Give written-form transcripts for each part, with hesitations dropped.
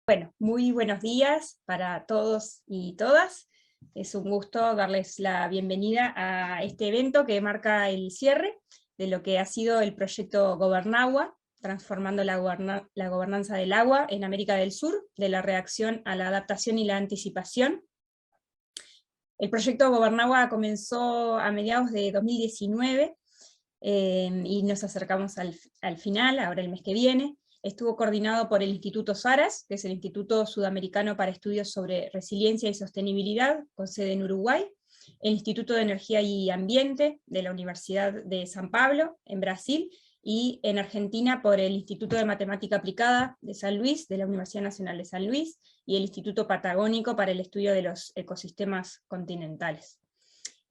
Bueno, muy buenos días para todos y todas. Es un gusto darles la bienvenida a este evento que marca el cierre de lo que ha sido el proyecto Gobernagua, transformando la gobernanza del agua en América del Sur, de la reacción a la adaptación y la anticipación. El proyecto Gobernagua comenzó a mediados de 2019, y nos acercamos al final, ahora el mes que viene. Estuvo coordinado por el Instituto Saras, que es el Instituto Sudamericano para Estudios sobre Resiliencia y Sostenibilidad, con sede en Uruguay, el Instituto de Energía y Ambiente de la Universidad de San Pablo, en Brasil, y en Argentina por el Instituto de Matemática Aplicada de San Luis, de la Universidad Nacional de San Luis, y el Instituto Patagónico para el Estudio de los Ecosistemas Continentales.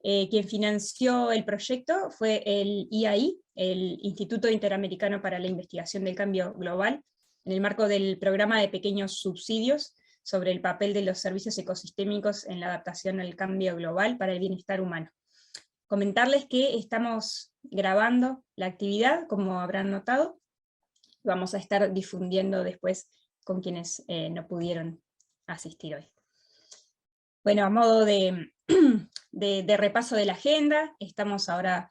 Quien financió el proyecto fue el IAI, el Instituto Interamericano para la Investigación del Cambio Global, en el marco del programa de pequeños subsidios sobre el papel de los servicios ecosistémicos en la adaptación al cambio global para el bienestar humano. Comentarles que estamos grabando la actividad, como habrán notado, vamos a estar difundiendo después con quienes no pudieron asistir hoy. Bueno, a modo de repaso de la agenda, estamos ahora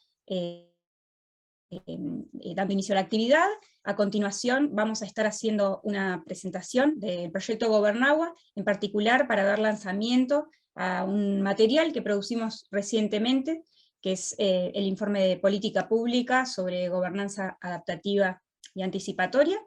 dando inicio a la actividad. A continuación vamos a estar haciendo una presentación del proyecto Gobernagua, en particular para dar lanzamiento a un material que producimos recientemente, que es el informe de política pública sobre gobernanza adaptativa y anticipatoria.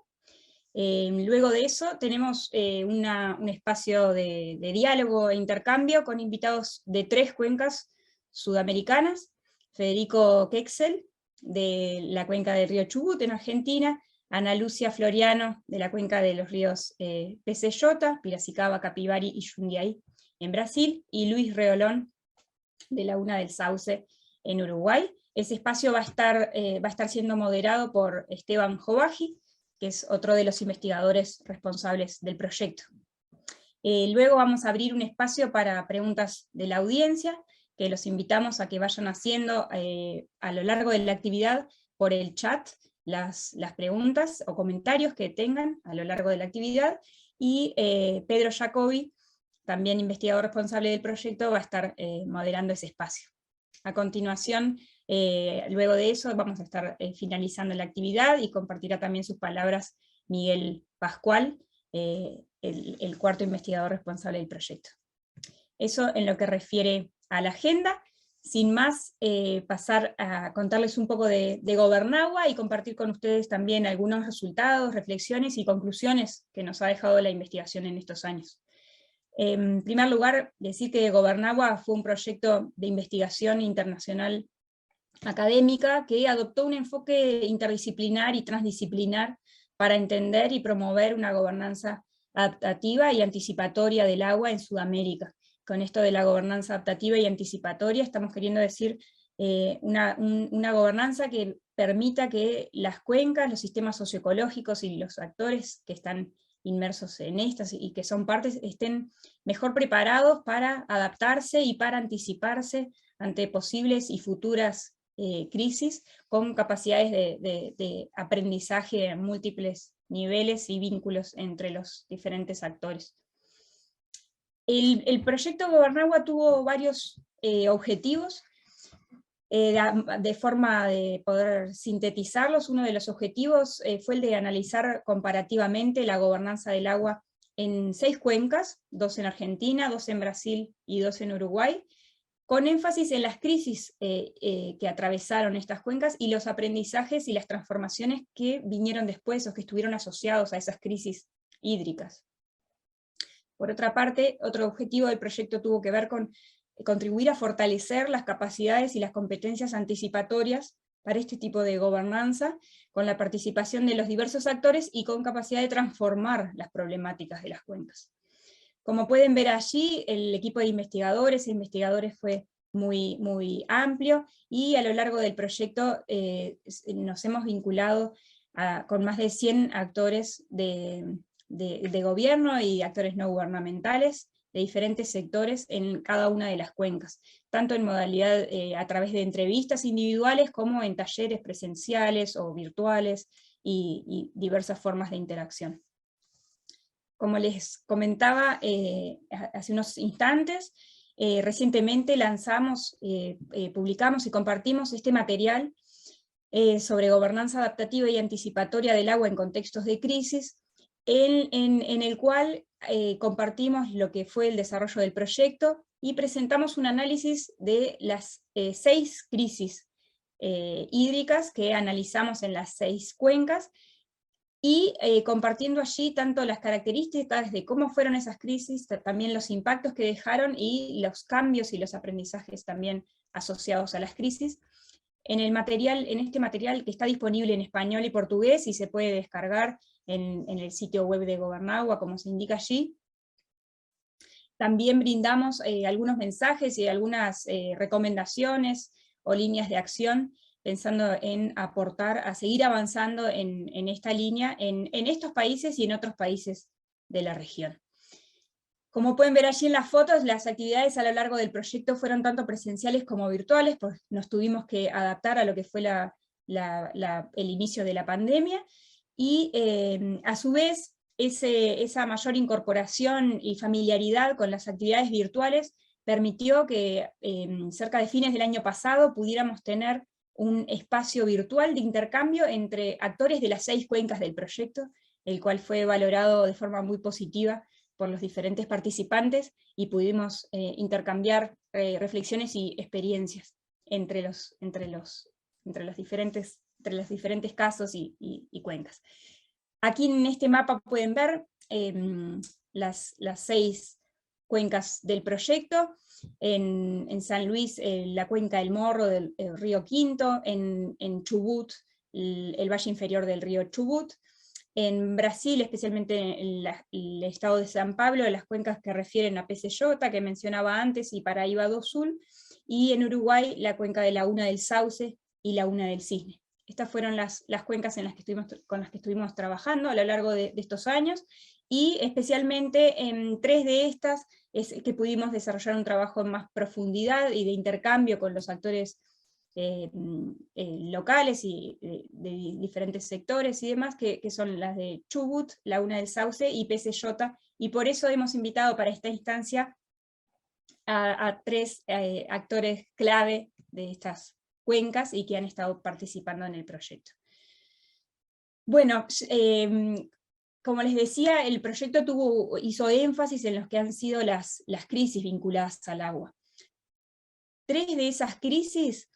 Luego de eso tenemos un espacio de diálogo e intercambio con invitados de 3 cuencas sudamericanas: Federico Kexel, de la cuenca del río Chubut en Argentina; Ana Lucia Floriano, de la cuenca de los ríos PCY, Piracicaba, Capibari y Jundiaí en Brasil; y Luis Reolón, de Laguna del Sauce en Uruguay. Ese espacio va a estar siendo moderado por Esteban Jovaji, que es otro de los investigadores responsables del proyecto. Luego vamos a abrir un espacio para preguntas de la audiencia, que los invitamos a que vayan haciendo a lo largo de la actividad por el chat las preguntas o comentarios que tengan a lo largo de la actividad, y Pedro Jacobi, también investigador responsable del proyecto, va a estar moderando ese espacio. A continuación, luego de eso, vamos a estar finalizando la actividad, y compartirá también sus palabras Miguel Pascual, el cuarto investigador responsable del proyecto. Eso en lo que refiere a la agenda. Sin más, pasar a contarles un poco de Gobernagua y compartir con ustedes también algunos resultados, reflexiones y conclusiones que nos ha dejado la investigación en estos años. En primer lugar, decir que Gobernagua fue un proyecto de investigación internacional académica que adoptó un enfoque interdisciplinar y transdisciplinar para entender y promover una gobernanza adaptativa y anticipatoria del agua en Sudamérica. Con esto de la gobernanza adaptativa y anticipatoria estamos queriendo decir una gobernanza que permita que las cuencas, los sistemas socioecológicos y los actores que están inmersos en estas y que son partes estén mejor preparados para adaptarse y para anticiparse ante posibles y futuras crisis, con capacidades de aprendizaje a múltiples niveles y vínculos entre los diferentes actores. El proyecto Gobernagua tuvo varios objetivos. De forma de poder sintetizarlos, uno de los objetivos fue el de analizar comparativamente la gobernanza del agua en 6 cuencas, 2 en Argentina, 2 en Brasil y 2 en Uruguay, con énfasis en las crisis que atravesaron estas cuencas y los aprendizajes y las transformaciones que vinieron después o que estuvieron asociados a esas crisis hídricas. Por otra parte, otro objetivo del proyecto tuvo que ver con contribuir a fortalecer las capacidades y las competencias anticipatorias para este tipo de gobernanza, con la participación de los diversos actores y con capacidad de transformar las problemáticas de las cuencas. Como pueden ver allí, el equipo de investigadores fue muy amplio, y a lo largo del proyecto nos hemos vinculado con más de 100 actores de gobierno y actores no gubernamentales de diferentes sectores en cada una de las cuencas, tanto en modalidad a través de entrevistas individuales como en talleres presenciales o virtuales y diversas formas de interacción. como les comentaba hace unos instantes, recientemente lanzamos, publicamos y compartimos este material sobre gobernanza adaptativa y anticipatoria del agua en contextos de crisis, en el cual compartimos lo que fue el desarrollo del proyecto y presentamos un análisis de las 6 crisis hídricas que analizamos en las 6 cuencas, y compartiendo allí tanto las características de cómo fueron esas crisis, también los impactos que dejaron y los cambios y los aprendizajes también asociados a las crisis. En este material que está disponible en español y portugués y se puede descargar en el sitio web de Gobernagua, como se indica allí. También brindamos algunos mensajes y algunas recomendaciones o líneas de acción, pensando en aportar, a seguir avanzando en esta línea, en estos países y en otros países de la región. Como pueden ver allí en las fotos, las actividades a lo largo del proyecto fueron tanto presenciales como virtuales, pues nos tuvimos que adaptar a lo que fue el inicio de la pandemia, y a su vez esa mayor incorporación y familiaridad con las actividades virtuales permitió que cerca de fines del año pasado pudiéramos tener un espacio virtual de intercambio entre actores de las 6 cuencas del proyecto, el cual fue valorado de forma muy positiva por los diferentes participantes, y pudimos intercambiar reflexiones y experiencias entre los diferentes casos y cuencas. Aquí en este mapa pueden ver las 6 cuencas del proyecto. En San Luis, la cuenca del Morro del río Quinto, en Chubut, el valle inferior del río Chubut. En Brasil, especialmente en el estado de San Pablo, las cuencas que refieren a PCY, que mencionaba antes, y Paraíba do Sul, y en Uruguay, la cuenca de Laguna del Sauce y Laguna del Cisne. Estas fueron las cuencas con las que estuvimos trabajando a lo largo de estos años, y especialmente en 3 de estas es que pudimos desarrollar un trabajo en más profundidad y de intercambio con los actores locales y de diferentes sectores y demás, que son las de Chubut, Laguna del Sauce y PCY, y por eso hemos invitado para esta instancia a 3 actores clave de estas cuencas y que han estado participando en el proyecto. Bueno, como les decía, el proyecto hizo énfasis en los que han sido las crisis vinculadas al agua. 3 de esas crisis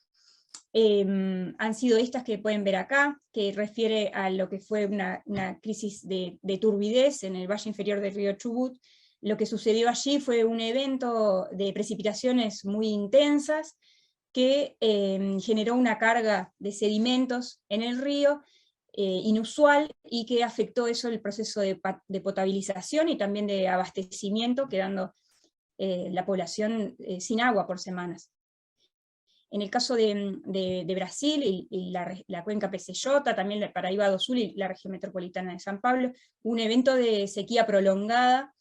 han sido estas que pueden ver acá, que refiere a lo que fue una crisis de turbidez en el valle inferior del río Chubut. Lo que sucedió allí fue un evento de precipitaciones muy intensas, que generó una carga de sedimentos en el río inusual, y que afectó eso el proceso de potabilización y también de abastecimiento, quedando la población sin agua por semanas. En el caso de Brasil y la cuenca PCY, también la Paraíba do Sul y la región metropolitana de San Pablo, un evento de sequía prolongada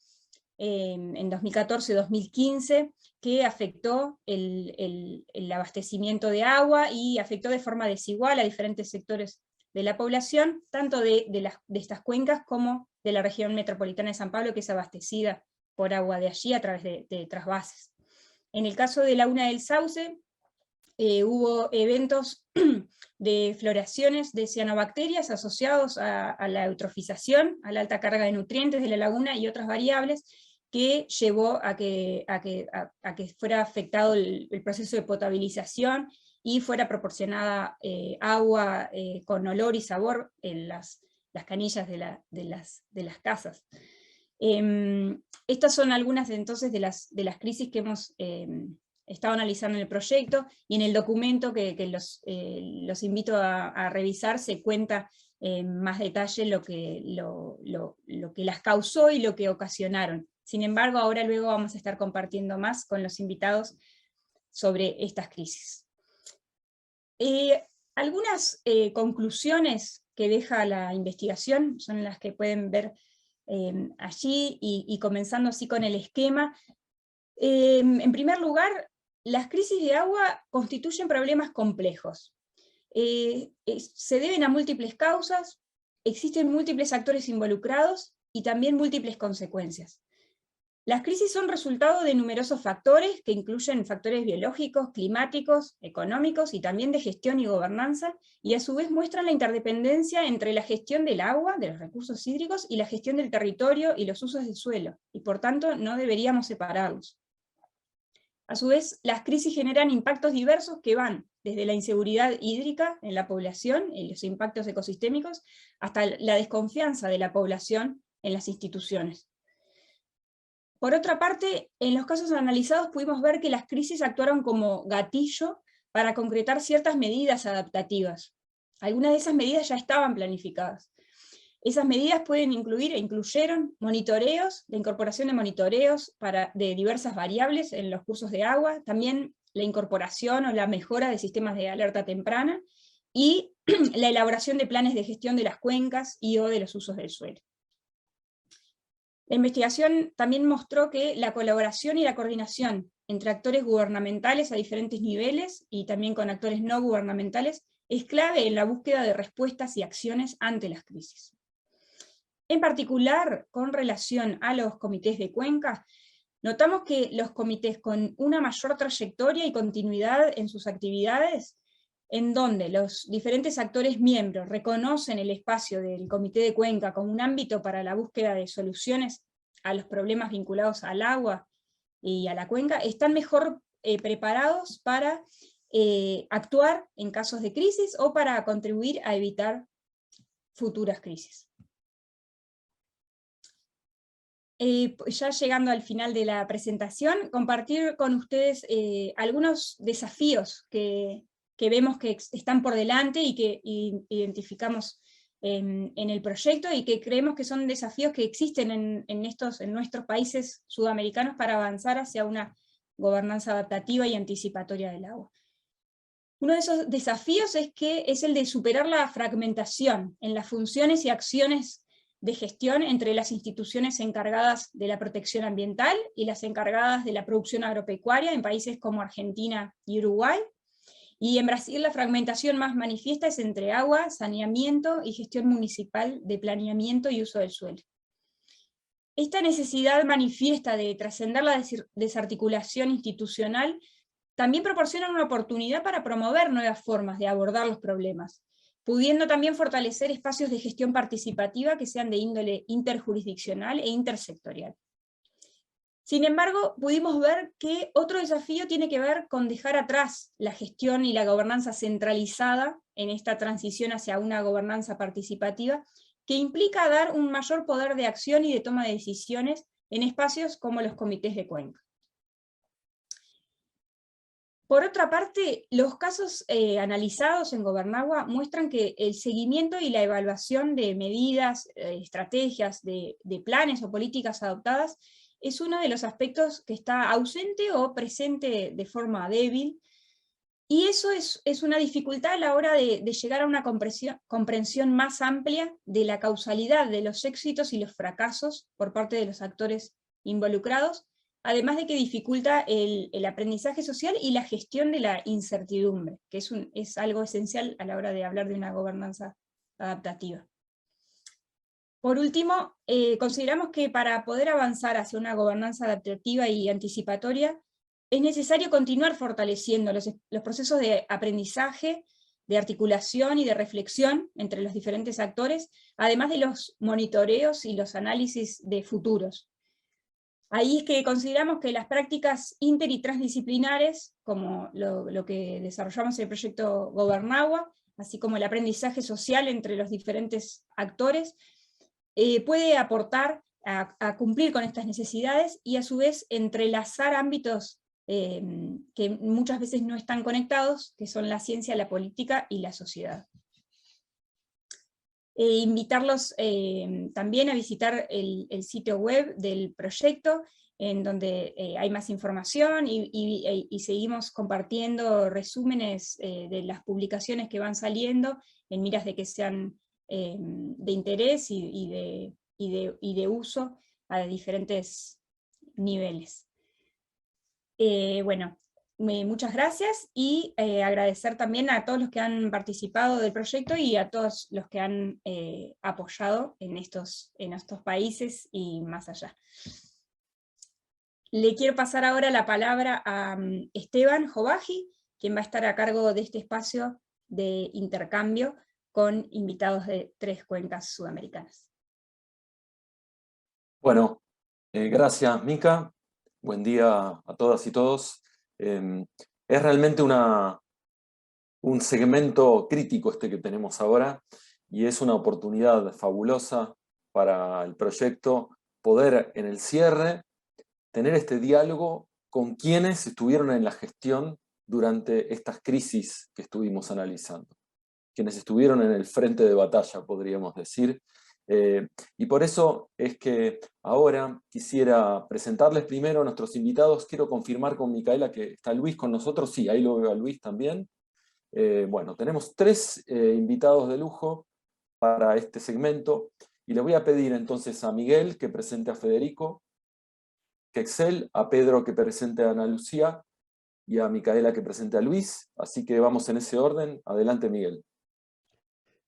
en 2014-2015, que afectó el abastecimiento de agua y afectó de forma desigual a diferentes sectores de la población, tanto de estas cuencas como de la región metropolitana de San Pablo, que es abastecida por agua de allí a través de trasvases. En el caso de Laguna del Sauce, hubo eventos de floraciones de cianobacterias asociados a la eutrofización, a la alta carga de nutrientes de la laguna y otras variables, que llevó a que fuera afectado el proceso de potabilización y fuera proporcionada agua con olor y sabor en las canillas de las casas. Estas son algunas entonces de las crisis que hemos estado analizando en el proyecto, y en el documento que los invito a revisar se cuenta en más detalle lo que las causó y lo que ocasionaron. Sin embargo, ahora luego vamos a estar compartiendo más con los invitados sobre estas crisis. Algunas conclusiones que deja la investigación son las que pueden ver allí, y comenzando así con el esquema. En primer lugar, las crisis de agua constituyen problemas complejos. Se deben a múltiples causas, existen múltiples actores involucrados, y también múltiples consecuencias. Las crisis son resultado de numerosos factores, que incluyen factores biológicos, climáticos, económicos y también de gestión y gobernanza, y a su vez muestran la interdependencia entre la gestión del agua, de los recursos hídricos, y la gestión del territorio y los usos del suelo, y por tanto no deberíamos separarlos. A su vez, las crisis generan impactos diversos que van desde la inseguridad hídrica en la población, y los impactos ecosistémicos, hasta la desconfianza de la población en las instituciones. Por otra parte, en los casos analizados pudimos ver que las crisis actuaron como gatillo para concretar ciertas medidas adaptativas. Algunas de esas medidas ya estaban planificadas. Esas medidas pueden incluir, e incluyeron, monitoreos, la incorporación de monitoreos de diversas variables en los cursos de agua, también la incorporación o la mejora de sistemas de alerta temprana, y la elaboración de planes de gestión de las cuencas y o de los usos del suelo. La investigación también mostró que la colaboración y la coordinación entre actores gubernamentales a diferentes niveles, y también con actores no gubernamentales, es clave en la búsqueda de respuestas y acciones ante las crisis. En particular, con relación a los comités de cuenca, notamos que los comités con una mayor trayectoria y continuidad en sus actividades, en donde los diferentes actores miembros reconocen el espacio del Comité de Cuenca como un ámbito para la búsqueda de soluciones a los problemas vinculados al agua y a la cuenca, están mejor preparados para actuar en casos de crisis o para contribuir a evitar futuras crisis. Ya llegando al final de la presentación, compartir con ustedes algunos desafíos que vemos que están por delante y que identificamos en el proyecto, y que creemos que son desafíos que existen en nuestros países sudamericanos para avanzar hacia una gobernanza adaptativa y anticipatoria del agua. Uno de esos desafíos es el de superar la fragmentación en las funciones y acciones de gestión entre las instituciones encargadas de la protección ambiental y las encargadas de la producción agropecuaria en países como Argentina y Uruguay. Y en Brasil la fragmentación más manifiesta es entre agua, saneamiento y gestión municipal de planeamiento y uso del suelo. Esta necesidad manifiesta de trascender la desarticulación institucional también proporciona una oportunidad para promover nuevas formas de abordar los problemas, pudiendo también fortalecer espacios de gestión participativa que sean de índole interjurisdiccional e intersectorial. Sin embargo, pudimos ver que otro desafío tiene que ver con dejar atrás la gestión y la gobernanza centralizada en esta transición hacia una gobernanza participativa, que implica dar un mayor poder de acción y de toma de decisiones en espacios como los comités de cuenca. Por otra parte, los casos analizados en Gobernagua muestran que el seguimiento y la evaluación de medidas, estrategias, de planes o políticas adoptadas es uno de los aspectos que está ausente o presente de forma débil, y eso es una dificultad a la hora de llegar a una comprensión más amplia de la causalidad de los éxitos y los fracasos por parte de los actores involucrados, además de que dificulta el aprendizaje social y la gestión de la incertidumbre, que es algo esencial a la hora de hablar de una gobernanza adaptativa. Por último, consideramos que para poder avanzar hacia una gobernanza adaptativa y anticipatoria, es necesario continuar fortaleciendo los procesos de aprendizaje, de articulación y de reflexión entre los diferentes actores, además de los monitoreos y los análisis de futuros. Ahí es que consideramos que las prácticas inter y transdisciplinares, como lo que desarrollamos en el proyecto Gobernagua, así como el aprendizaje social entre los diferentes actores, puede aportar a cumplir con estas necesidades, y a su vez entrelazar ámbitos que muchas veces no están conectados, que son la ciencia, la política y la sociedad. Invitarlos también a visitar el sitio web del proyecto, en donde hay más información, y seguimos compartiendo resúmenes de las publicaciones que van saliendo, en miras de que sean de interés y de uso a diferentes niveles. Bueno, muchas gracias y agradecer también a todos los que han participado del proyecto y a todos los que han apoyado en estos países y más allá. Le quiero pasar ahora la palabra a Esteban Jovaji, quien va a estar a cargo de este espacio de intercambio con invitados de 3 cuencas sudamericanas. Bueno, gracias Mica, buen día a todas y todos. Es realmente un segmento crítico este que tenemos ahora, y es una oportunidad fabulosa para el proyecto poder en el cierre tener este diálogo con quienes estuvieron en la gestión durante estas crisis que estuvimos analizando, quienes estuvieron en el frente de batalla, podríamos decir. Y por eso es que ahora quisiera presentarles primero a nuestros invitados. Quiero confirmar con Micaela que está Luis con nosotros. Sí, ahí lo veo a Luis también. Bueno, tenemos 3 invitados de lujo para este segmento, y le voy a pedir entonces a Miguel que presente a Federico, Quexel, a Pedro que presente a Ana Lucía, y a Micaela que presente a Luis. Así que vamos en ese orden. Adelante, Miguel.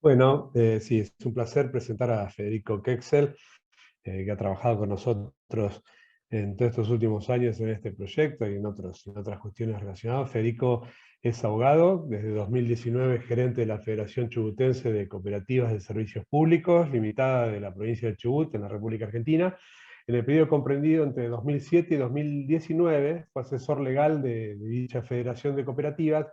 Bueno, sí, es un placer presentar a Federico Quexel, que ha trabajado con nosotros en todos estos últimos años en este proyecto y en otras cuestiones relacionadas. Federico es abogado, desde 2019 gerente de la Federación Chubutense de Cooperativas de Servicios Públicos, limitada de la provincia de Chubut, en la República Argentina. En el periodo comprendido entre 2007 y 2019 fue asesor legal de dicha Federación de Cooperativas,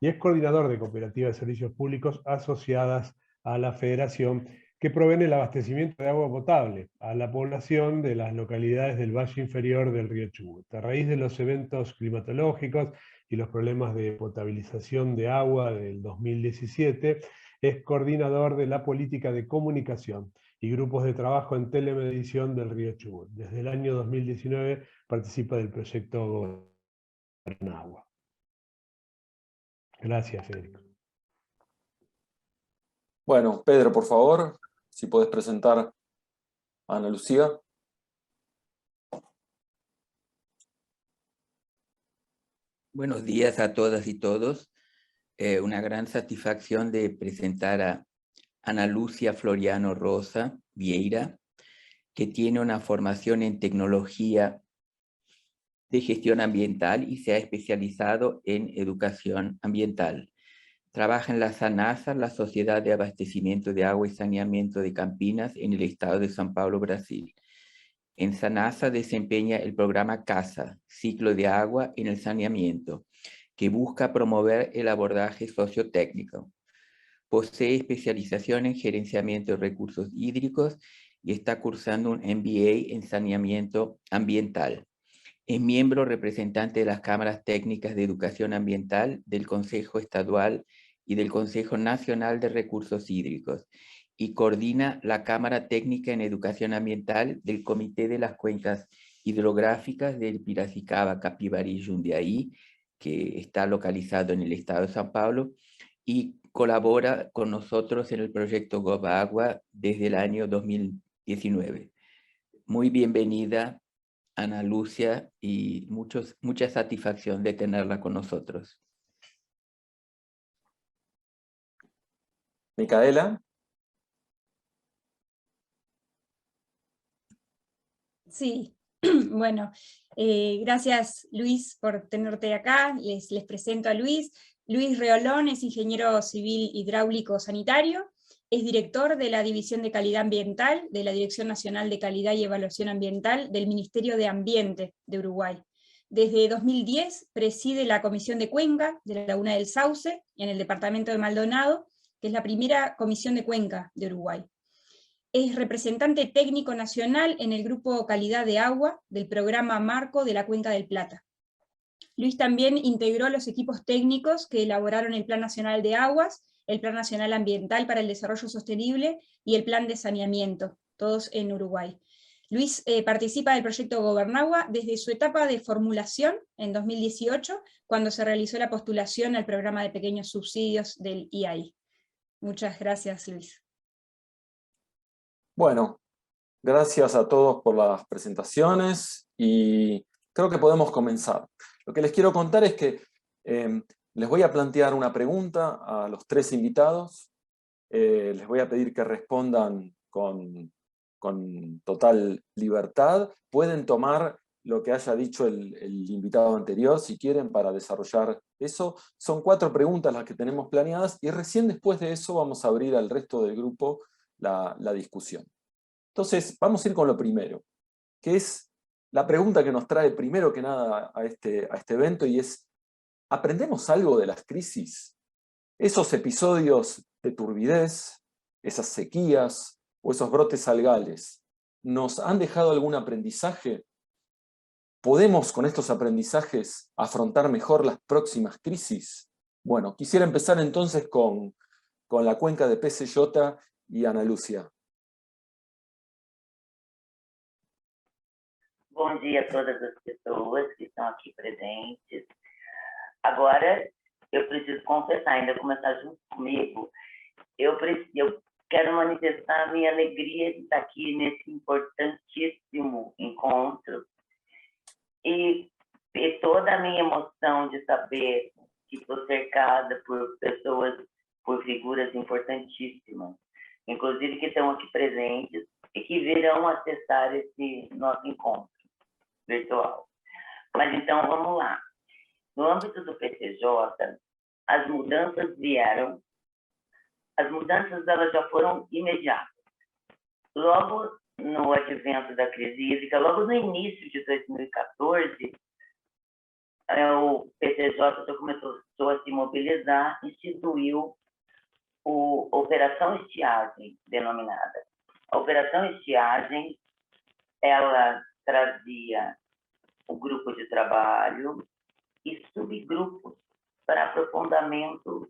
y es coordinador de cooperativas de servicios públicos asociadas a la Federación, que proveen el abastecimiento de agua potable a la población de las localidades del valle inferior del río Chubut. A raíz de los eventos climatológicos y los problemas de potabilización de agua del 2017, es coordinador de la política de comunicación y grupos de trabajo en telemedición del río Chubut. Desde el año 2019 participa del proyecto Gobernagua. Gracias, Federico. Bueno, Pedro, por favor, si podés presentar a Ana Lucía. Buenos días a todas y todos. Una gran satisfacción de presentar a Ana Lucía Floriano Rosa Vieira, que tiene una formación en tecnología de gestión ambiental y se ha especializado en educación ambiental. Trabaja en la SANASA, la Sociedad de Abastecimiento de Agua y Saneamiento de Campinas, en el estado de São Paulo, Brasil. En SANASA desempeña el programa CASA, Ciclo de Agua en el Saneamiento, que busca promover el abordaje sociotécnico. Posee especialización en gerenciamiento de recursos hídricos y está cursando un MBA en saneamiento ambiental. Es miembro representante de las cámaras técnicas de educación ambiental del Consejo Estadual y del Consejo Nacional de Recursos Hídricos, y coordina la Cámara Técnica en Educación Ambiental del Comité de las Cuencas Hidrográficas del Piracicaba, Capivari y Jundiaí, que está localizado en el estado de São Paulo, y colabora con nosotros en el proyecto GovAgua desde el año 2019. Muy bienvenida, Ana Lucía, y mucha satisfacción de tenerla con nosotros. Micaela. Sí, bueno, gracias Luis por tenerte acá. Les presento a Luis. Luis Reolón es ingeniero civil hidráulico sanitario, es director de la División de Calidad Ambiental de la Dirección Nacional de Calidad y Evaluación Ambiental del Ministerio de Ambiente de Uruguay. Desde 2010 preside la Comisión de Cuenca de la Laguna del Sauce, en el departamento de Maldonado, que es la primera comisión de cuenca de Uruguay. Es representante técnico nacional en el Grupo Calidad de Agua del Programa Marco de la Cuenca del Plata. Luis también integró los equipos técnicos que elaboraron el Plan Nacional de Aguas, el Plan Nacional Ambiental para el Desarrollo Sostenible y el Plan de Saneamiento, todos en Uruguay. Luis participa del proyecto Gobernagua desde su etapa de formulación en 2018, cuando se realizó la postulación al programa de pequeños subsidios del IAI. Muchas gracias, Luis. Bueno, gracias a todos por las presentaciones y creo que podemos comenzar. Lo que les quiero contar es que les voy a plantear una pregunta a los tres invitados. Les voy a pedir que respondan con total libertad. Pueden tomar lo que haya dicho el invitado anterior, si quieren, para desarrollar eso. Son 4 preguntas las que tenemos planeadas, y recién después de eso vamos a abrir al resto del grupo la discusión. Entonces, vamos a ir con lo primero, que es la pregunta que nos trae primero que nada a este evento, y es: ¿aprendemos algo de las crisis? Esos episodios de turbidez, esas sequías o esos brotes algales, ¿nos han dejado algún aprendizaje? ¿Podemos con estos aprendizajes afrontar mejor las próximas crisis? Bueno, quisiera empezar entonces con la cuenca de PCJ y Ana Lúcia. Bom dia a todas as pessoas que estão aqui presentes. Agora, eu preciso confessar, ainda começar junto comigo, eu quero manifestar a minha alegria de estar aqui nesse importantíssimo encontro e toda a minha emoção de saber que estou cercada por pessoas, por figuras importantíssimas, inclusive que estão aqui presentes e que virão acessar esse nosso encontro virtual. Mas então, vamos lá. No âmbito do PCJ, as mudanças vieram, as mudanças elas já foram imediatas. Logo no advento da crise hídrica, logo no início de 2014, o PCJ já começou a se mobilizar, instituiu a Operação Estiagem, denominada. A Operação Estiagem, ela trazia o grupo de trabalho e subgrupos para aprofundamento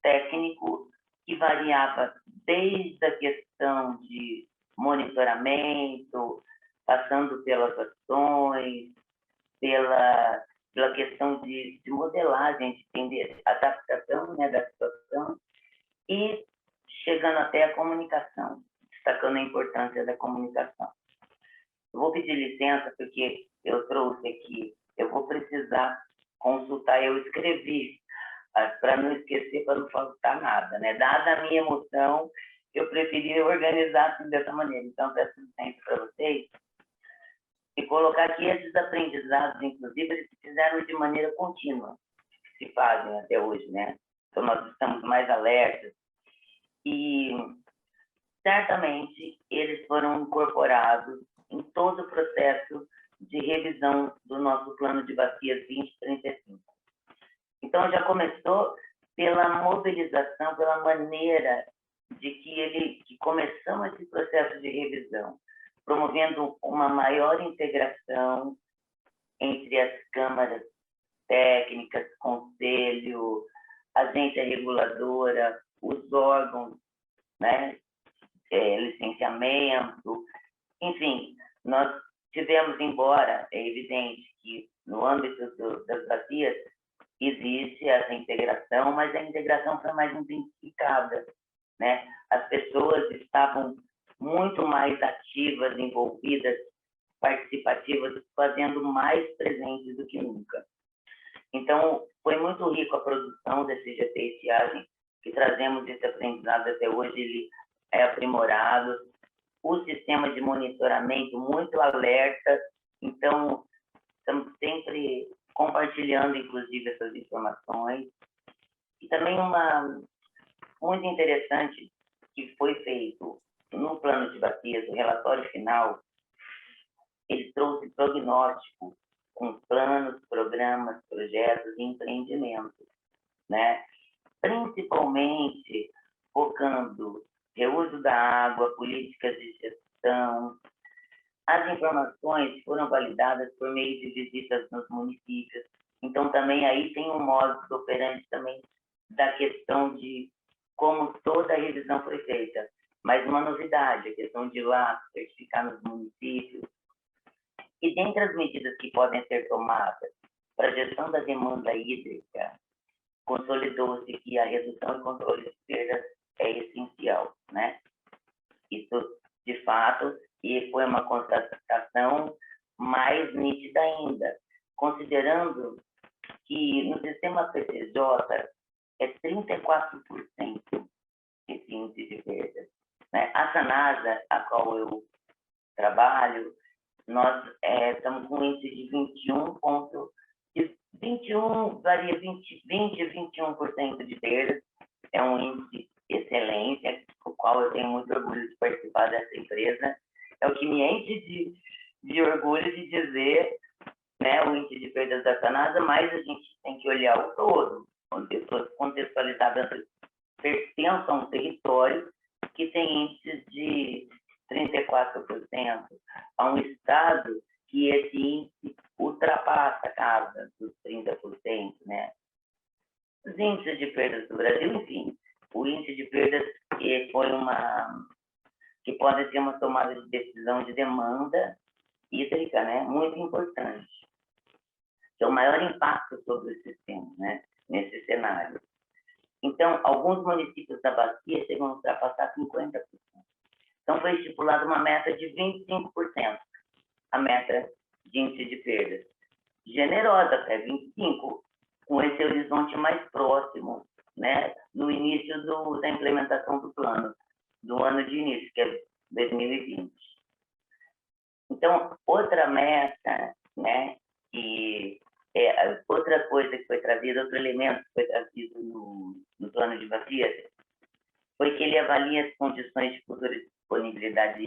técnico que variava desde a questão de monitoramento, passando pelas ações, pela questão de modelagem, de entender a adaptação, né, da situação, e chegando até a comunicação, destacando a importância da comunicação. Eu vou pedir licença, porque eu trouxe aqui, eu vou precisar consultar, eu escrevi, para não esquecer, para não faltar nada, né? Dada a minha emoção, eu preferi organizar assim, dessa maneira. Então, peço licença para vocês e colocar aqui esses aprendizados, inclusive, eles se fizeram de maneira contínua, que se fazem até hoje, né? Então, nós estamos mais alertas e, certamente, eles foram incorporados em todo o processo de revisão do nosso plano de bacias 2035. Então, já começou pela mobilização, pela maneira de que começamos esse processo de revisão, promovendo uma maior integração entre as câmaras técnicas, conselho, agência reguladora, os órgãos, né, licenciamento, enfim, nós tivemos, embora é evidente que no âmbito das bacias existe essa integração, mas a integração foi mais intensificada, né? As pessoas estavam muito mais ativas, envolvidas, participativas, fazendo mais presentes do que nunca. Então, foi muito rico a produção desse GT Estiagem, que trazemos esse aprendizado até hoje, ele é aprimorado. O sistema de monitoramento muito alerta, então estamos sempre compartilhando, inclusive, essas informações. E também uma muito interessante que foi feito no plano de bacias, o relatório final, ele trouxe prognóstico com planos, programas, projetos e empreendimentos, né? Principalmente focando reuso da água, políticas de gestão. As informações foram validadas por meio de visitas nos municípios. Então, também aí tem um modus operandi também da questão de como toda a revisão foi feita. Mas uma novidade, a questão de ir lá certificar nos municípios. E dentre as medidas que podem ser tomadas para a gestão da demanda hídrica, consolidou-se que a redução e controle de perdas é essencial, né? Isso, de fato, e foi uma constatação mais nítida ainda, considerando sistema PTJ é 34% esse índice de perdas. Né? A Sanasa, a qual eu trabalho, nós estamos com um índice de 21, varia 20 a 21% de perdas. É um índice excelente, o qual eu tenho muito orgulho de participar dessa empresa. É o que me enche de orgulho de dizer, né, o índice de perdas da Sanasa, mas a gente tem que olhar o todo, contextualizar dentro, pertence a um território que tem índices de 34%, a um estado que esse índice ultrapassa a casa dos 30%, né? Os índices de perdas do Brasil, enfim, o índice de perdas que pode ser uma tomada de decisão de demanda hídrica, né? Muito importante. Que é o maior impacto sobre o sistema, né? Nesse cenário. Então, alguns municípios da bacia chegam a ultrapassar 50%. Então, foi estipulada uma meta de 25%, a meta de índice de perdas. Generosa, até 25%, com esse horizonte mais próximo, né, no início da implementação do plano, do ano de início, que é 2020. Então, outra meta, né, outra coisa que foi trazida, outro elemento que foi trazido no plano de bacias, foi que ele avalia as condições de futura disponibilidade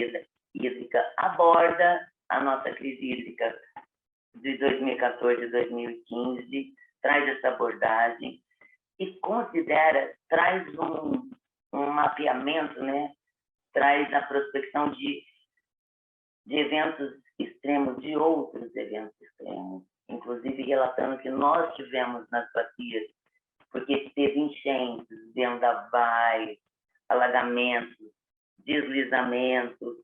hídrica, aborda a nossa crise hídrica de 2014 e 2015, traz essa abordagem e considera, traz um mapeamento, né? Traz a prospecção de eventos extremos, de outros eventos extremos, inclusive relatando que nós tivemos nas bacias, porque teve enchentes, vendavais, alagamentos, deslizamentos.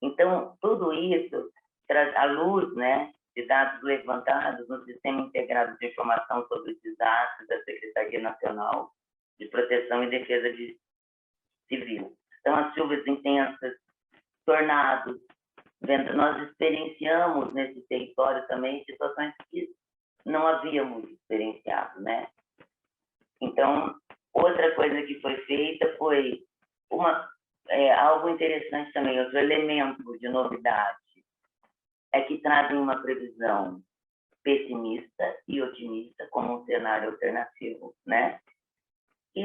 Então, tudo isso traz à luz, né, de dados levantados no Sistema Integrado de Informação sobre Desastres da Secretaria Nacional de Proteção e Defesa Civil. Então, as chuvas intensas, tornados, nós experienciamos nesse território também situações que não havíamos experienciado, né? Então, outra coisa que foi feita foi algo interessante também, outro elemento de novidade, é que trazem uma previsão pessimista e otimista como um cenário alternativo, né? E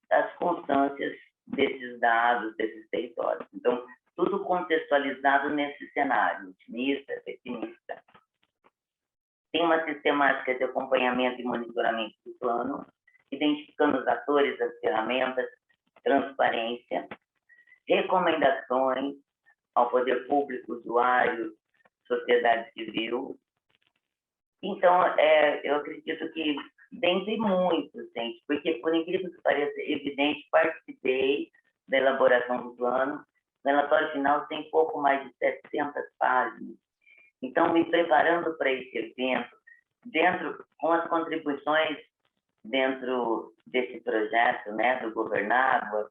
as constâncias desses dados, desses territórios. Então, tudo contextualizado nesse cenário, otimista, pessimista. Tem uma sistemática de acompanhamento e monitoramento do plano, identificando os atores, as ferramentas, transparência, recomendações ao poder público, usuário, sociedade civil. Então, eu acredito que, dentre muitos, gente, porque, por incrível que pareça evidente, participei da elaboração do plano. O relatório final tem pouco mais de 700 páginas. Então, me preparando para esse evento, com as contribuições dentro desse projeto, né, do Governágua,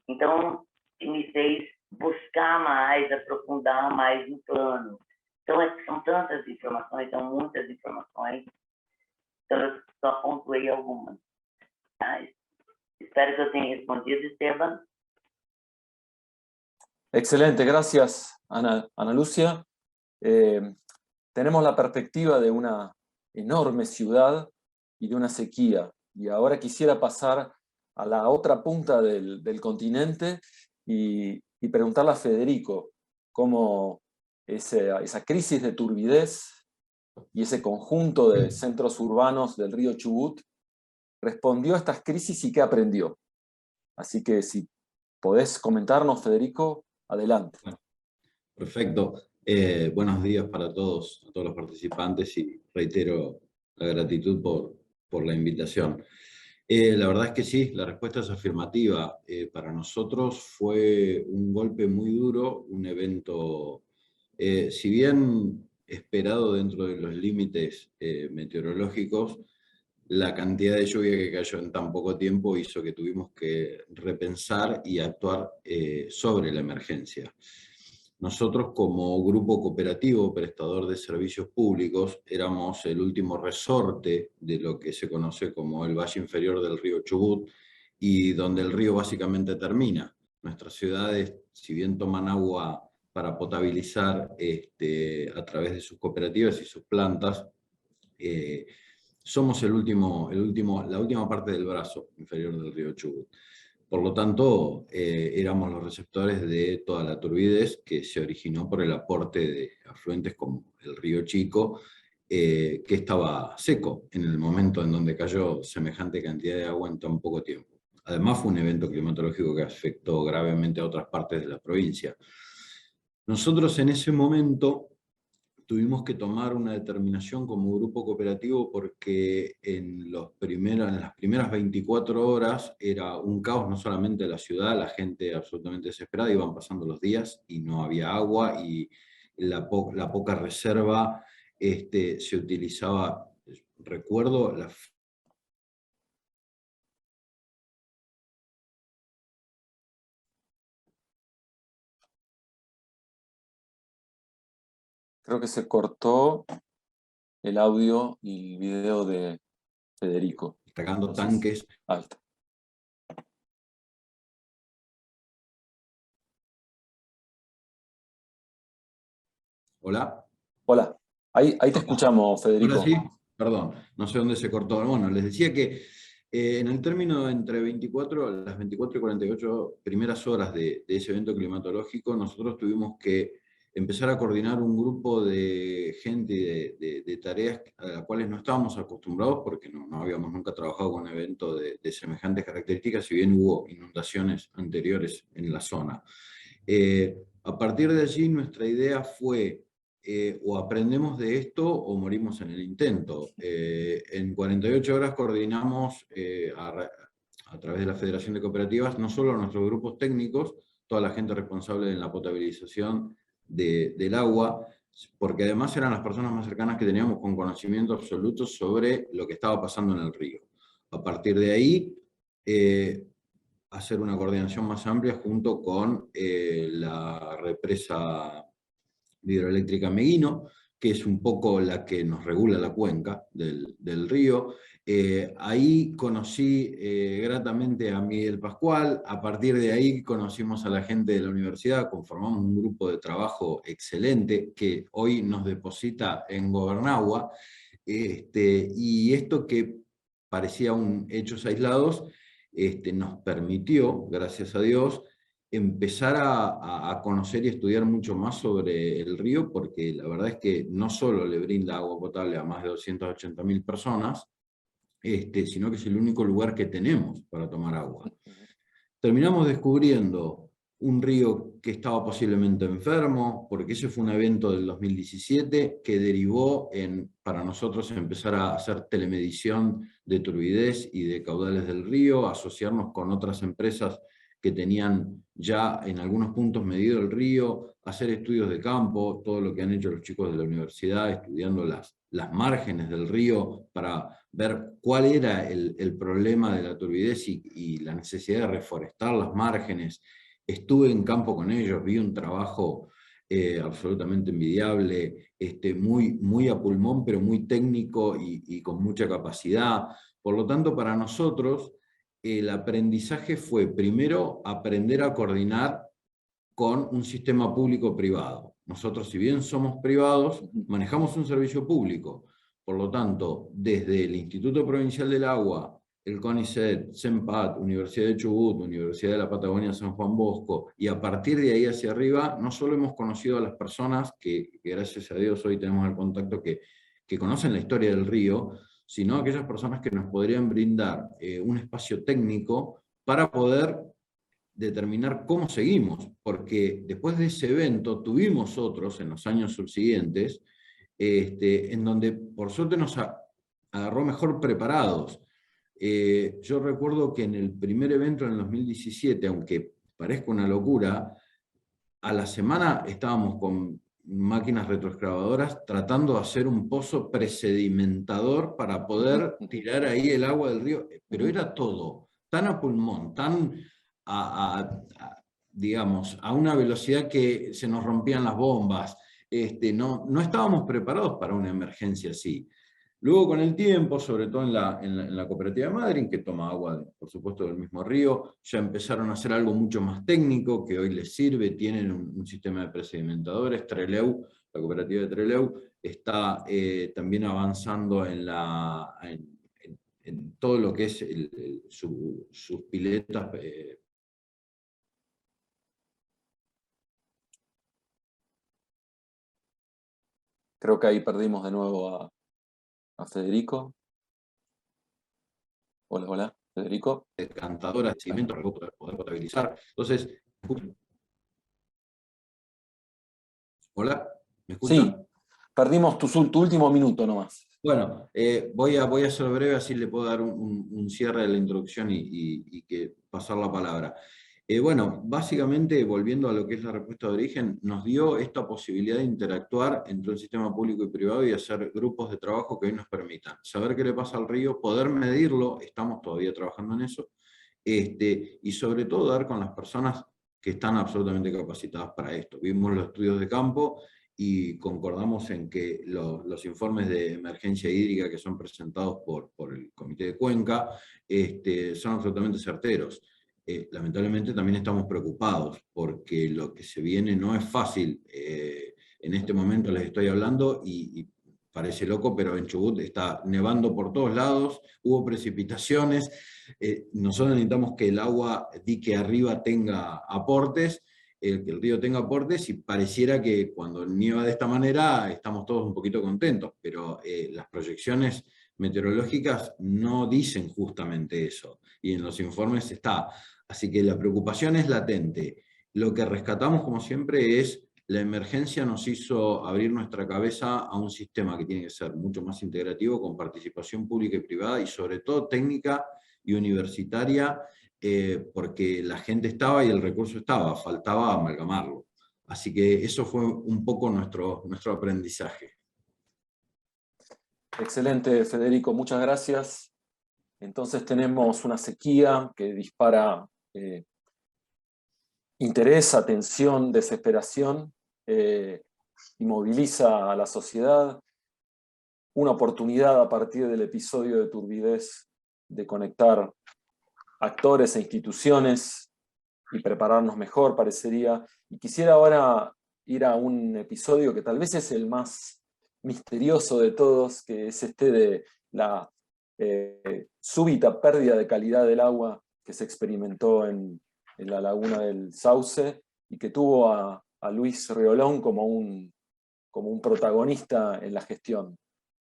então, me fez buscar mais, aprofundar mais no plano. Então, são tantas informações, são muitas informações, então eu só pontuei algumas. Tá? Espero que eu tenha respondido, Esteban. Excelente, gracias, Ana Lucia. Tenemos la perspectiva de una enorme ciudad y de una sequía. Y ahora quisiera pasar a la otra punta del continente y preguntarle a Federico cómo esa crisis de turbidez y ese conjunto de centros urbanos del río Chubut respondió a estas crisis y qué aprendió. Así que si podés comentarnos, Federico, adelante. Perfecto. Buenos días para todos los participantes y reitero la gratitud por la invitación. La verdad es que sí, la respuesta es afirmativa. Para nosotros fue un golpe muy duro, un evento, si bien esperado dentro de los límites meteorológicos, la cantidad de lluvia que cayó en tan poco tiempo hizo que tuvimos que repensar y actuar sobre la emergencia. nosotros como grupo cooperativo prestador de servicios públicos éramos el último resorte de lo que se conoce como el valle inferior del río Chubut, y donde el río básicamente termina. Nuestras ciudades, si bien toman agua para potabilizar a través de sus cooperativas y sus plantas, somos la última parte del brazo inferior del río Chubut. Por lo tanto, éramos los receptores de toda la turbidez que se originó por el aporte de afluentes como el río Chico, que estaba seco en el momento en donde cayó semejante cantidad de agua en tan poco tiempo. Además, fue un evento climatológico que afectó gravemente a otras partes de la provincia. Nosotros en ese momento tuvimos que tomar una determinación como grupo cooperativo porque en las primeras 24 horas era un caos, no solamente en la ciudad, la gente absolutamente desesperada, iban pasando los días y no había agua, y la poca reserva se utilizaba, recuerdo, Creo que se cortó el audio y el video de Federico. sacando tanques. Ahí está. ¿Hola? Hola, ahí te escuchamos, Federico. Ahora sí, perdón, no sé dónde se cortó. Bueno, les decía que en el término entre las 24 y 48 primeras horas de ese evento climatológico, nosotros tuvimos que empezar a coordinar un grupo de gente y de tareas a las cuales no estábamos acostumbrados porque no habíamos nunca trabajado con eventos de semejantes características, si bien hubo inundaciones anteriores en la zona. A partir de allí nuestra idea fue o aprendemos de esto o morimos en el intento. En 48 horas coordinamos a través de la Federación de Cooperativas no solo a nuestros grupos técnicos, toda la gente responsable en la potabilización del agua, porque además eran las personas más cercanas que teníamos con conocimiento absoluto sobre lo que estaba pasando en el río. A partir de ahí, hacer una coordinación más amplia junto con la represa hidroeléctrica Meguino, que es un poco la que nos regula la cuenca del río. Ahí conocí gratamente a Miguel Pascual. A partir de ahí conocimos a la gente de la universidad, conformamos un grupo de trabajo excelente que hoy nos deposita en Gobernagua, y esto que parecía hechos aislados, nos permitió, gracias a Dios, empezar a conocer y estudiar mucho más sobre el río, porque la verdad es que no solo le brinda agua potable a más de 280.000 personas, sino que es el único lugar que tenemos para tomar agua. Terminamos descubriendo un río que estaba posiblemente enfermo, porque ese fue un evento del 2017 que derivó para nosotros empezar a hacer telemedición de turbidez y de caudales del río, asociarnos con otras empresas que tenían ya en algunos puntos medido el río, hacer estudios de campo, todo lo que han hecho los chicos de la universidad, estudiando las márgenes del río para ver cuál era el problema de la turbidez y la necesidad de reforestar las márgenes. Estuve en campo con ellos, vi un trabajo absolutamente envidiable, muy a pulmón, pero muy técnico y con mucha capacidad. Por lo tanto, para nosotros, el aprendizaje fue primero aprender a coordinar con un sistema público-privado. Nosotros, si bien somos privados, manejamos un servicio público. Por lo tanto, desde el Instituto Provincial del Agua, el CONICET, CEMPAT, Universidad de Chubut, Universidad de la Patagonia San Juan Bosco, y a partir de ahí hacia arriba, no solo hemos conocido a las personas que gracias a Dios hoy tenemos el contacto que conocen la historia del río, sino aquellas personas que nos podrían brindar un espacio técnico para poder determinar cómo seguimos, porque después de ese evento tuvimos otros en los años subsiguientes, en donde por suerte nos agarró mejor preparados. Yo recuerdo que en el primer evento en el 2017, aunque parezca una locura, a la semana estábamos con máquinas retroexcavadoras tratando de hacer un pozo presedimentador para poder tirar ahí el agua del río, pero era todo tan a pulmón, tan digamos, a una velocidad que se nos rompían las bombas. No estábamos preparados para una emergencia así. Luego con el tiempo, sobre todo en la cooperativa de Madryn, que toma agua, por supuesto, del mismo río, ya empezaron a hacer algo mucho más técnico, que hoy les sirve, tienen un sistema de presedimentadores. Trelew, la cooperativa de Trelew, está también avanzando en todo lo que es sus piletas. Creo que ahí perdimos de nuevo a Federico. Hola, hola, Federico. Decantadoras de seguimiento para poder potabilizar. Entonces, ¿hola? ¿Me escuchan? Sí, perdimos tu último minuto nomás. Bueno, voy a ser breve, así le puedo dar un cierre de la introducción y que pasar la palabra. Bueno, básicamente, volviendo a lo que es la respuesta de origen, nos dio esta posibilidad de interactuar entre un sistema público y privado y hacer grupos de trabajo que hoy nos permitan saber qué le pasa al río, poder medirlo, estamos todavía trabajando en eso, y sobre todo dar con las personas que están absolutamente capacitadas para esto. Vimos los estudios de campo y concordamos en que los informes de emergencia hídrica que son presentados por el Comité de Cuenca son absolutamente certeros. Lamentablemente también estamos preocupados porque lo que se viene no es fácil. En este momento les estoy hablando y parece loco, pero en Chubut está nevando por todos lados, hubo precipitaciones, nosotros necesitamos que el agua dique arriba tenga aportes, que el río tenga aportes, y pareciera que cuando nieva de esta manera estamos todos un poquito contentos, pero las proyecciones meteorológicas no dicen justamente eso, y en los informes está. Así que la preocupación es latente. Lo que rescatamos, como siempre, es la emergencia nos hizo abrir nuestra cabeza a un sistema que tiene que ser mucho más integrativo, con participación pública y privada, y sobre todo técnica y universitaria, porque la gente estaba y el recurso estaba, faltaba amalgamarlo. Así que eso fue un poco nuestro aprendizaje. Excelente, Federico, muchas gracias. Entonces tenemos una sequía que dispara interés, atención, desesperación, y moviliza a la sociedad. Una oportunidad a partir del episodio de Turbidez de conectar actores e instituciones y prepararnos mejor, parecería. Y quisiera ahora ir a un episodio que tal vez es el más misterioso de todos, que es este de la súbita pérdida de calidad del agua que se experimentó en la laguna del Sauce, y que tuvo a Luis Riolón como un protagonista en la gestión.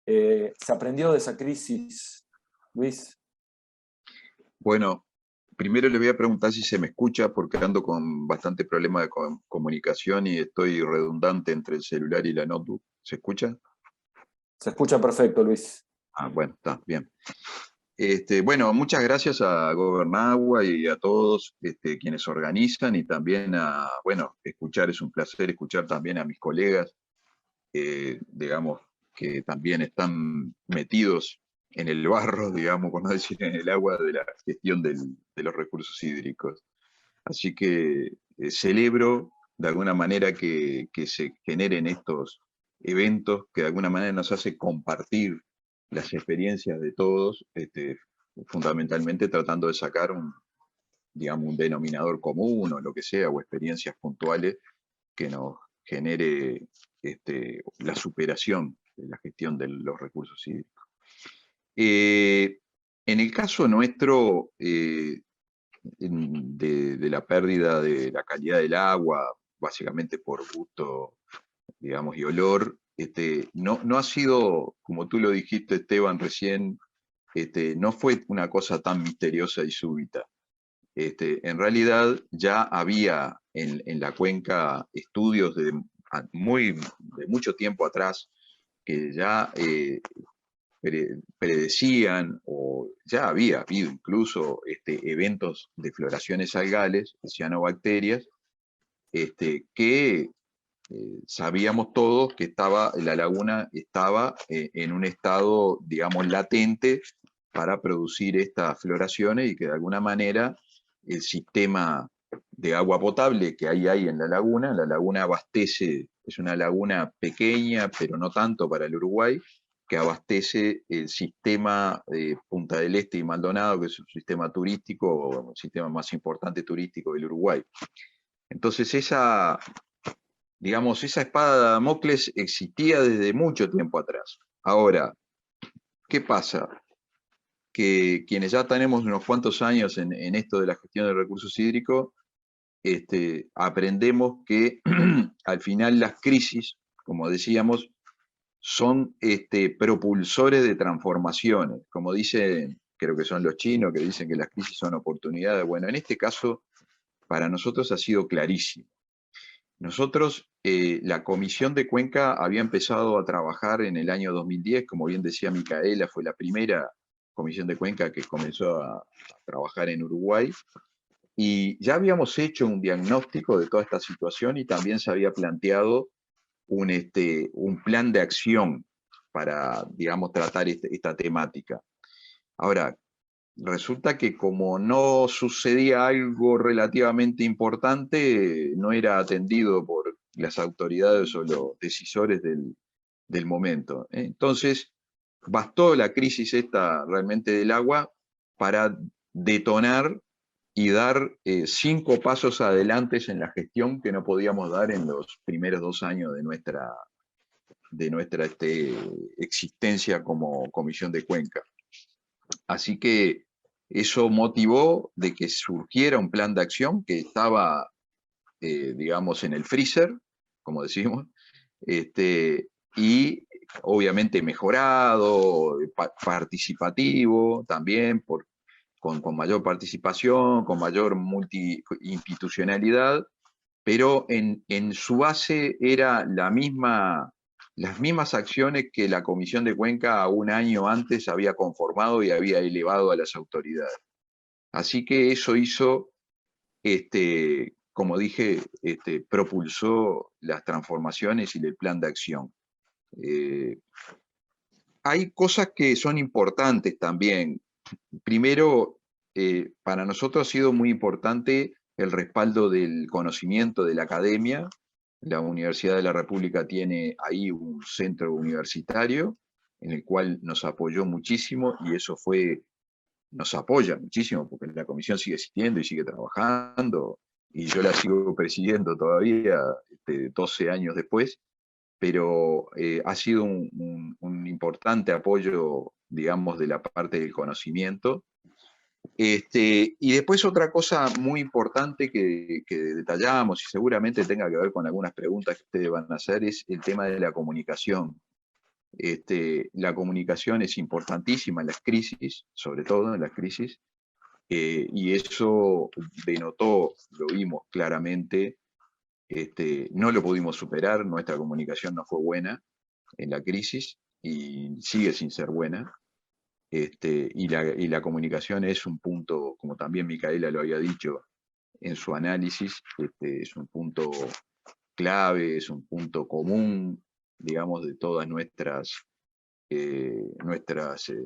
¿Se aprendió de esa crisis, Luis? Bueno, primero le voy a preguntar si se me escucha, porque ando con bastante problema de comunicación y estoy redundante entre el celular y la notebook. ¿Se escucha? Se escucha perfecto, Luis. Ah, bueno, está bien. Bueno, muchas gracias a Gobernagua y a todos quienes organizan, y también es un placer escuchar también a mis colegas, digamos, que también están metidos en el barro, digamos, por no decir en el agua, de la gestión de los recursos hídricos. Así que celebro de alguna manera que se generen estos eventos que de alguna manera nos hace compartir las experiencias de todos, fundamentalmente tratando de sacar un denominador común o lo que sea, o experiencias puntuales que nos genere la superación de la gestión de los recursos hídricos. En el caso nuestro, de la pérdida de la calidad del agua, básicamente por gusto, digamos, y olor, no ha sido, como tú lo dijiste, Esteban, recién, no fue una cosa tan misteriosa y súbita. En realidad ya había en la cuenca estudios de mucho tiempo atrás que ya predecían, o ya había habido incluso eventos de floraciones algales, cianobacterias, que sabíamos todos que la laguna estaba en un estado, digamos, latente para producir estas floraciones, y que de alguna manera el sistema de agua potable que hay en la laguna. La laguna abastece, es una laguna pequeña, pero no tanto para el Uruguay, que abastece el sistema de Punta del Este y Maldonado, que es un sistema turístico, el sistema más importante turístico del Uruguay. Entonces digamos, esa espada de Damocles existía desde mucho tiempo atrás. Ahora, ¿qué pasa? Que quienes ya tenemos unos cuantos años en esto de la gestión de recursos hídricos, aprendemos que al final las crisis, como decíamos, son propulsores de transformaciones. Como dicen, creo que son los chinos, que dicen que las crisis son oportunidades. Bueno, en este caso, para nosotros ha sido clarísimo. Nosotros, la Comisión de Cuenca había empezado a trabajar en el año 2010, como bien decía Micaela, fue la primera Comisión de Cuenca que comenzó a trabajar en Uruguay, y ya habíamos hecho un diagnóstico de toda esta situación y también se había planteado un plan de acción para, digamos, tratar esta temática. Ahora, resulta que como no sucedía algo relativamente importante, no era atendido por las autoridades o los decisores del momento. Entonces, bastó la crisis esta realmente del agua para detonar y dar 5 pasos adelante en la gestión que no podíamos dar en los primeros 2 años de nuestra existencia como Comisión de Cuenca. Así que eso motivó de que surgiera un plan de acción que estaba, digamos, en el freezer, como decimos, y obviamente mejorado, participativo también, con mayor participación, con mayor multi-institucionalidad, pero en su base era las mismas acciones que la Comisión de Cuenca un año antes había conformado y había elevado a las autoridades. Así que eso hizo, como dije, propulsó las transformaciones y el plan de acción. Hay cosas que son importantes también. Primero, para nosotros ha sido muy importante el respaldo del conocimiento de la academia. La Universidad de la República tiene ahí un centro universitario en el cual nos apoyó muchísimo, y eso nos apoya muchísimo porque la comisión sigue existiendo y sigue trabajando, y yo la sigo presidiendo todavía 12 años después, pero ha sido un importante apoyo, digamos, de la parte del conocimiento. Y después otra cosa muy importante que detallamos, y seguramente tenga que ver con algunas preguntas que ustedes van a hacer, es el tema de la comunicación. La comunicación es importantísima en las crisis, sobre todo en las crisis, y eso denotó, lo vimos claramente, no lo pudimos superar, nuestra comunicación no fue buena en la crisis y sigue sin ser buena. Y la comunicación es un punto, como también Micaela lo había dicho en su análisis, es un punto clave, es un punto común, digamos, de todas nuestras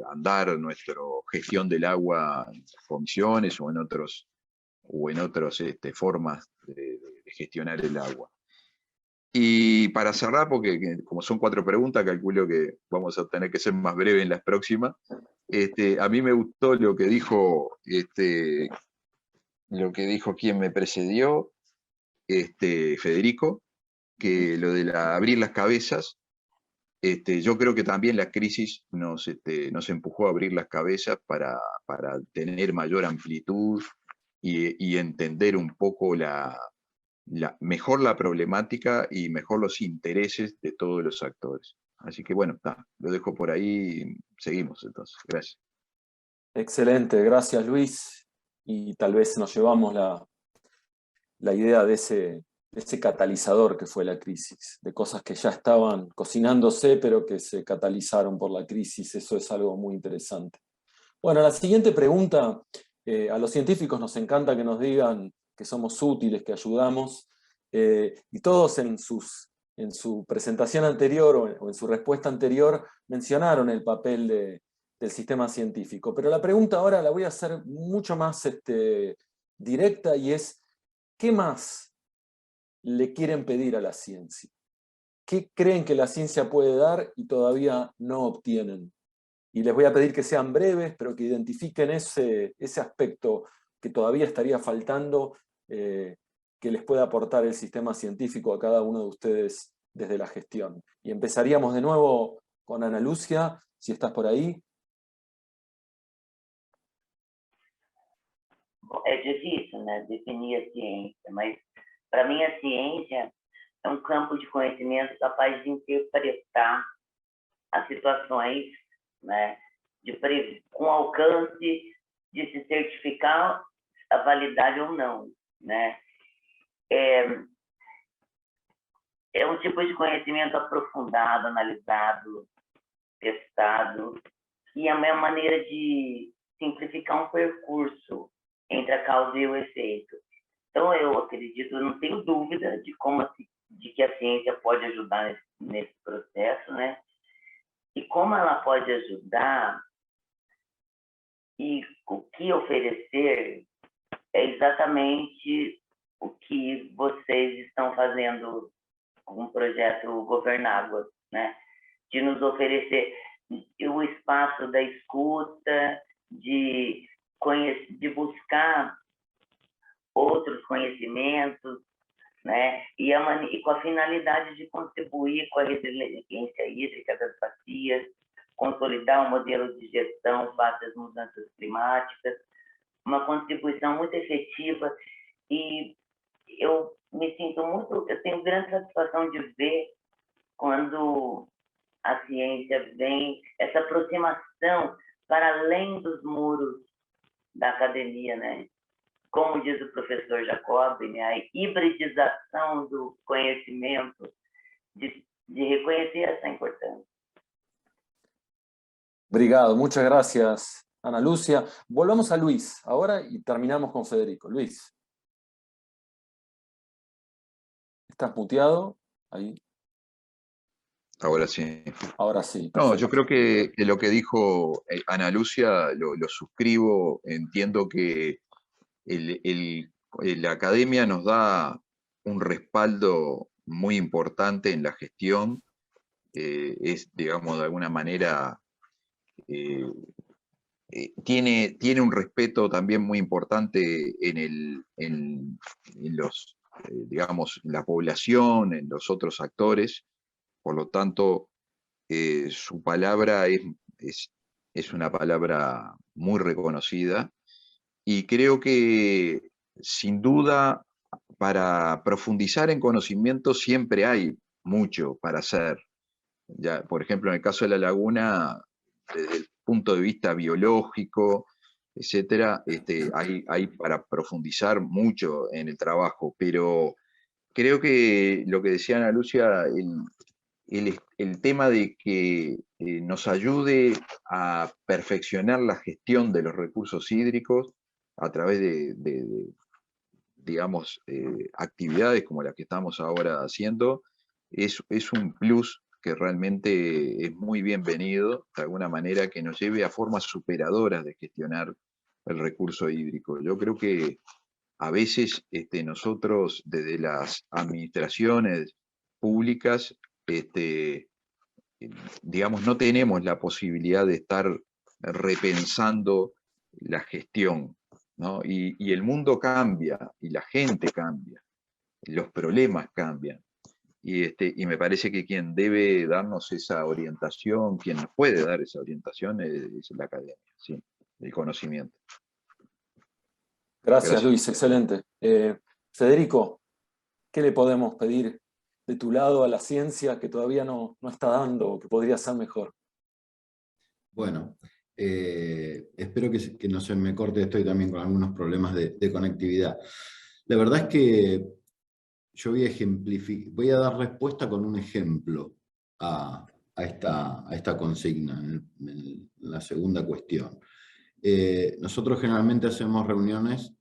andar, nuestra gestión del agua en comisiones o en otras formas de gestionar el agua. Y para cerrar, porque como son 4 preguntas, calculo que vamos a tener que ser más breves en las próximas. A mí me gustó lo que dijo quien me precedió, Federico, que lo de abrir las cabezas. Yo creo que también la crisis nos empujó a abrir las cabezas para tener mayor amplitud y entender un poco mejor la problemática y mejor los intereses de todos los actores. Así que bueno, lo dejo por ahí y seguimos entonces. Gracias. Excelente, gracias Luis. Y tal vez nos llevamos la idea de ese catalizador que fue la crisis, de cosas que ya estaban cocinándose pero que se catalizaron por la crisis. Eso es algo muy interesante. Bueno, la siguiente pregunta, a los científicos nos encanta que nos digan que somos útiles, que ayudamos, y todos en su presentación anterior o en su respuesta anterior mencionaron el papel del sistema científico. Pero la pregunta ahora la voy a hacer mucho más directa, y es ¿qué más le quieren pedir a la ciencia? ¿Qué creen que la ciencia puede dar y todavía no obtienen? Y les voy a pedir que sean breves, pero que identifiquen ese aspecto que todavía estaría faltando, que les pueda aportar el sistema científico a cada uno de ustedes desde la gestión. Y empezaríamos de nuevo con Ana Lucia, si estás por ahí. É difícil, né, definir a ciência, mas para mim a ciência é um campo de conhecimento capaz de interpretar as situações, né, com alcance de se certificar a validade ou não, né? É um tipo de conhecimento aprofundado, analisado, testado, e é a minha maneira de simplificar um percurso entre a causa e o efeito. Então, eu acredito, eu não tenho dúvida de que a ciência pode ajudar nesse processo, né? E como ela pode ajudar e o que oferecer é exatamente o que vocês estão fazendo com o projeto Governágua, né? De nos oferecer o espaço da escuta, de buscar outros conhecimentos, né? E com a finalidade de contribuir com a resiliência hídrica das bacias, consolidar um modelo de gestão face às mudanças climáticas, uma contribuição muito efetiva, e eu tenho grande satisfação de ver quando a ciência vem, essa aproximação para além dos muros da academia, né? Como diz o professor Jacob, né? A hibridização do conhecimento, de reconhecer essa importância. Obrigado, muchas gracias, Ana Lucia. Volvamos a Luis ahora y terminamos con Federico. Luis. ¿Estás muteado? Ahí. Ahora sí. Ahora sí. No, yo creo que lo que dijo Ana Lucia lo suscribo. Entiendo que la academia nos da un respaldo muy importante en la gestión. Es, digamos, de alguna manera, tiene un respeto también muy importante en los, digamos, la población, en los otros actores. Por lo tanto, su palabra es una palabra muy reconocida, y creo que, sin duda, para profundizar en conocimiento siempre hay mucho para hacer. Ya, por ejemplo, en el caso de la laguna, desde el punto de vista biológico, etcétera, hay para profundizar mucho en el trabajo, pero creo que lo que decía Ana Lucia, el tema de que nos ayude a perfeccionar la gestión de los recursos hídricos a través de digamos, actividades como las que estamos ahora haciendo, es un plus que realmente es muy bienvenido, de alguna manera, que nos lleve a formas superadoras de gestionar el recurso hídrico. Yo creo que a veces nosotros, desde las administraciones públicas, digamos, no tenemos la posibilidad de estar repensando la gestión, ¿no? Y el mundo cambia, y la gente cambia, y los problemas cambian. Y me parece que quien debe darnos esa orientación, quien nos puede dar esa orientación, es la academia, ¿sí? El conocimiento. Gracias, Luis, excelente. Federico, ¿qué le podemos pedir de tu lado a la ciencia que todavía no está dando o que podría ser mejor? Bueno, espero que no se me corte, estoy también con algunos problemas de conectividad. La verdad es que yo voy a dar respuesta con un ejemplo a esta consigna, en la segunda cuestión. Nosotros generalmente hacemos reuniones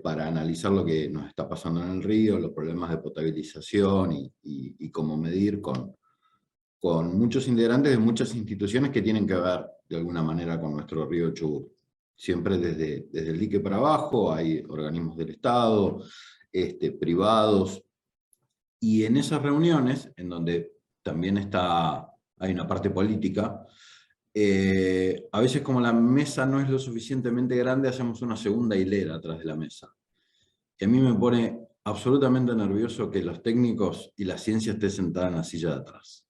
para analizar lo que nos está pasando en el río, los problemas de potabilización y cómo medir con muchos integrantes de muchas instituciones que tienen que ver de alguna manera con nuestro río Chubut. Siempre desde el dique para abajo hay organismos del Estado, privados. Y en esas reuniones, en donde también hay una parte política, a veces como la mesa no es lo suficientemente grande, hacemos una segunda hilera atrás de la mesa. Y a mí me pone absolutamente nervioso que los técnicos y la ciencia estén sentados en la silla de atrás.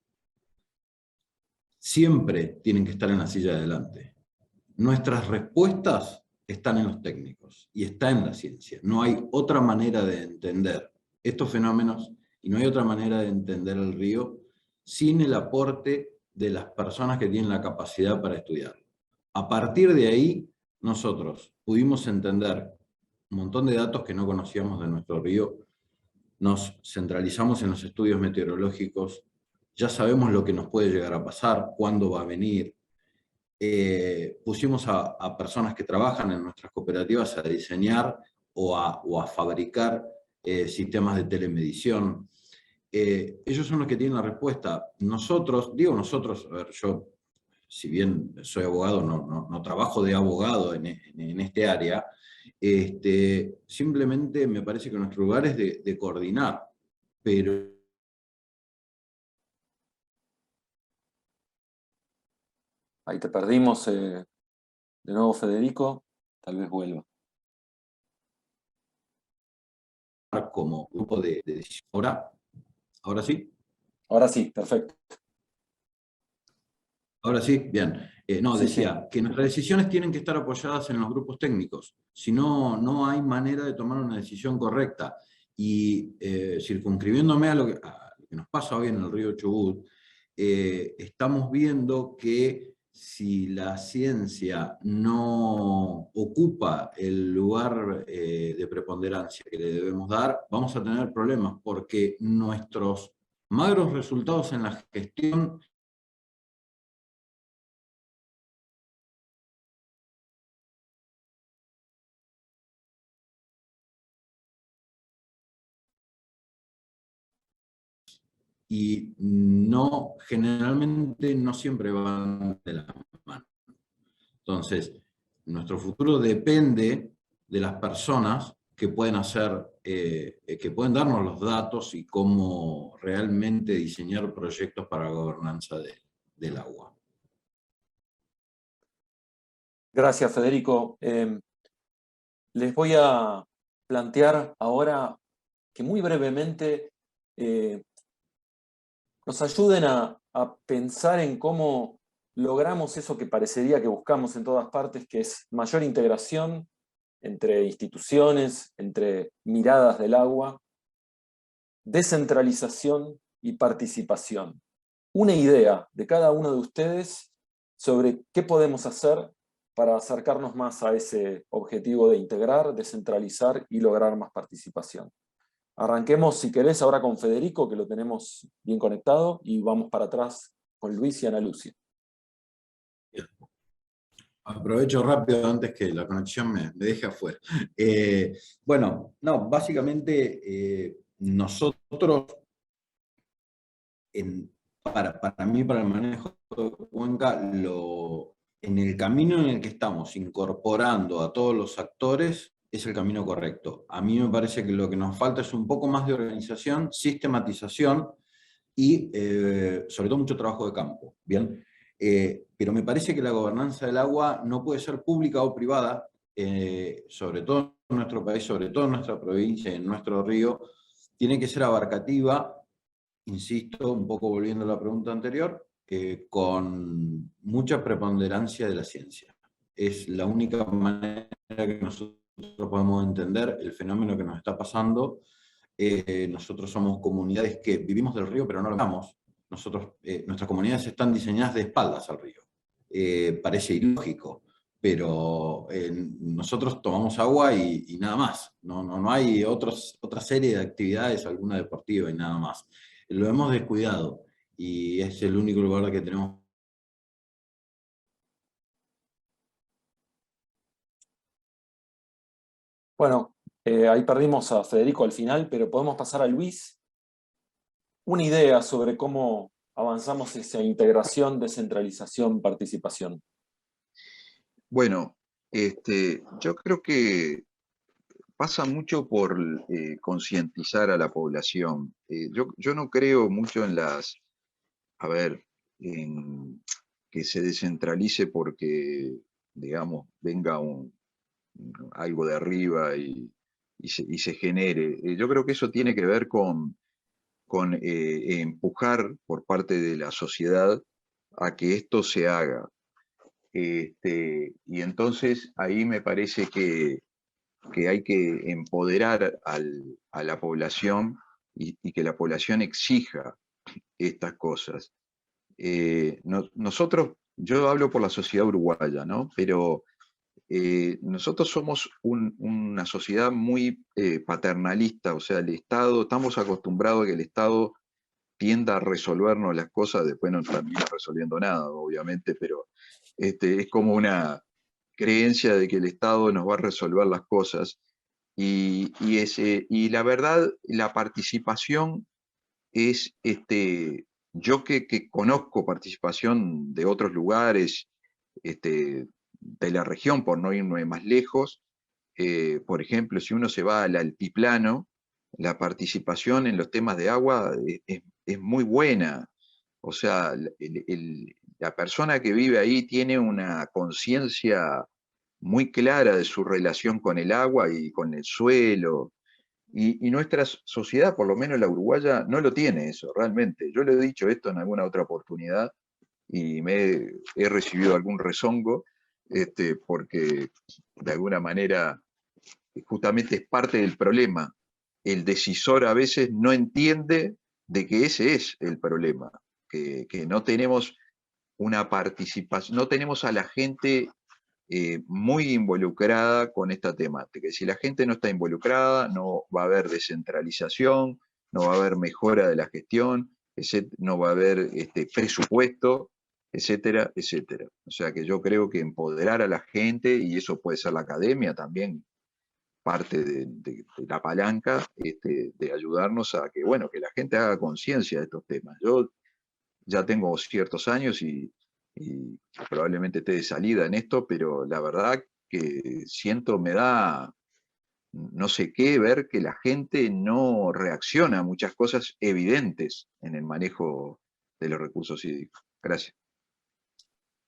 Siempre tienen que estar en la silla de adelante. Nuestras respuestas están en los técnicos y está en la ciencia. No hay otra manera de entender estos fenómenos y no hay otra manera de entender el río sin el aporte de las personas que tienen la capacidad para estudiarlo. A partir de ahí, nosotros pudimos entender un montón de datos que no conocíamos de nuestro río, nos centralizamos en los estudios meteorológicos, ya sabemos lo que nos puede llegar a pasar, cuándo va a venir. Pusimos a personas que trabajan en nuestras cooperativas a diseñar o a fabricar sistemas de telemedición. Ellos son los que tienen la respuesta. Nosotros, a ver, yo, si bien soy abogado, no trabajo de abogado en este área, simplemente me parece que nuestro lugar es de coordinar, pero... Ahí te perdimos de nuevo, Federico, tal vez vuelva. Como grupo de decisión. ¿Ahora sí? Ahora sí, perfecto. Ahora sí, bien. Sí, decía que nuestras decisiones tienen que estar apoyadas en los grupos técnicos. Si no, no hay manera de tomar una decisión correcta. Y circunscribiéndome a lo que nos pasa hoy en el río Chubut, estamos viendo que si la ciencia no ocupa el lugar de preponderancia que le debemos dar, vamos a tener problemas, porque nuestros magros resultados en la gestión y generalmente no siempre van de la mano. Entonces, nuestro futuro depende de las personas que pueden que pueden darnos los datos y cómo realmente diseñar proyectos para la gobernanza del agua. Gracias, Federico. Les voy a plantear ahora que muy brevemente nos ayuden a pensar en cómo logramos eso que parecería que buscamos en todas partes, que es mayor integración entre instituciones, entre miradas del agua, descentralización y participación. Una idea de cada uno de ustedes sobre qué podemos hacer para acercarnos más a ese objetivo de integrar, descentralizar y lograr más participación. Arranquemos, si querés, ahora con Federico, que lo tenemos bien conectado, y vamos para atrás con Luis y Ana Lucia. Aprovecho rápido antes que la conexión me deje afuera. Básicamente nosotros, para mí, para el manejo de Cuenca, en el camino en el que estamos incorporando a todos los actores, es el camino correcto. A mí me parece que lo que nos falta es un poco más de organización, sistematización y sobre todo mucho trabajo de campo. ¿Bien? Pero me parece que la gobernanza del agua no puede ser pública o privada, sobre todo en nuestro país, sobre todo en nuestra provincia, en nuestro río, tiene que ser abarcativa, insisto, un poco volviendo a la pregunta anterior, con mucha preponderancia de la ciencia. Es la única manera que nosotros podemos entender el fenómeno que nos está pasando. Nosotros somos comunidades que vivimos del río, pero no lo vemos. Nuestras comunidades están diseñadas de espaldas al río. Parece ilógico, pero nosotros tomamos agua y nada más. No hay otra serie de actividades, alguna deportiva y nada más. Lo hemos descuidado y es el único lugar que tenemos. Bueno, ahí perdimos a Federico al final, pero podemos pasar a Luis. Una idea sobre cómo avanzamos hacia integración, descentralización, participación. Bueno, yo creo que pasa mucho por concientizar a la población. Yo no creo mucho en en que se descentralice porque, digamos, venga algo de arriba y se genere. Yo creo que eso tiene que ver con empujar por parte de la sociedad a que esto se haga. Y entonces ahí me parece que hay que empoderar a la población y que la población exija estas cosas. Nosotros, yo hablo por la sociedad uruguaya, ¿no? Pero nosotros somos una sociedad muy paternalista, o sea, el Estado, estamos acostumbrados a que el Estado tienda a resolvernos las cosas, después no termina resolviendo nada, obviamente, pero es como una creencia de que el Estado nos va a resolver las cosas. Y la verdad, la participación es, yo que conozco participación de otros lugares, de la región, por no irme más lejos, por ejemplo, si uno se va al altiplano, la participación en los temas de agua es muy buena. O sea, la persona que vive ahí tiene una conciencia muy clara de su relación con el agua y con el suelo. Y nuestra sociedad, por lo menos la uruguaya, no lo tiene eso, realmente. Yo le he dicho esto en alguna otra oportunidad y he recibido algún rezongo, porque de alguna manera justamente es parte del problema. El decisor a veces no entiende de que ese es el problema, que no tenemos una participación, no tenemos a la gente muy involucrada con esta temática. Y si la gente no está involucrada, no va a haber descentralización, no va a haber mejora de la gestión, no va a haber presupuesto, etcétera, etcétera. O sea que yo creo que empoderar a la gente, y eso puede ser la academia también, parte de la palanca, de ayudarnos a que, bueno, que la gente haga conciencia de estos temas. Yo ya tengo ciertos años y probablemente esté de salida en esto, pero la verdad que me da no sé qué ver que la gente no reacciona a muchas cosas evidentes en el manejo de los recursos hídricos. Gracias.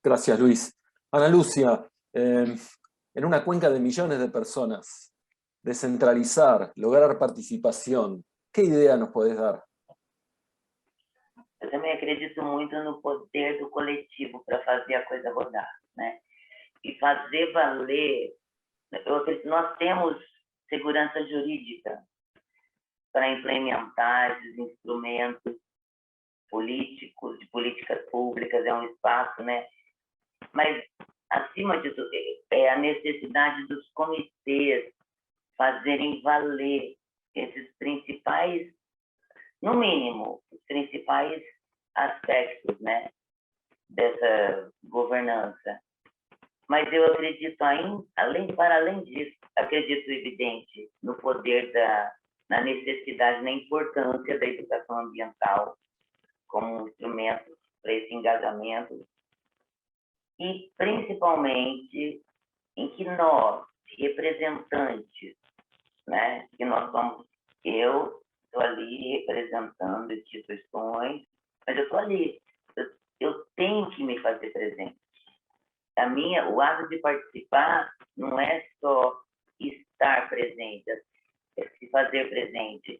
Gracias, Luis. Ana Lucia, en una cuenca de millones de personas, descentralizar, lograr participación, ¿qué idea nos podés dar? Eu também acredito muito no poder do coletivo para fazer a coisa rodar, né? E fazer valer. Nós temos segurança jurídica para implementar esses instrumentos políticos, de políticas públicas, é um espaço, né? Mas, acima de tudo, é a necessidade dos comitês fazerem valer esses principais, no mínimo, os principais aspectos, né, dessa governança. Mas eu acredito para além disso, acredito evidente no poder na necessidade, na importância da educação ambiental como um instrumento para esse engajamento e principalmente em que nós, representantes, né, que nós somos, eu estou ali representando instituições, mas eu estou ali, eu tenho que me fazer presente. O ato de participar não é só estar presente, é se fazer presente.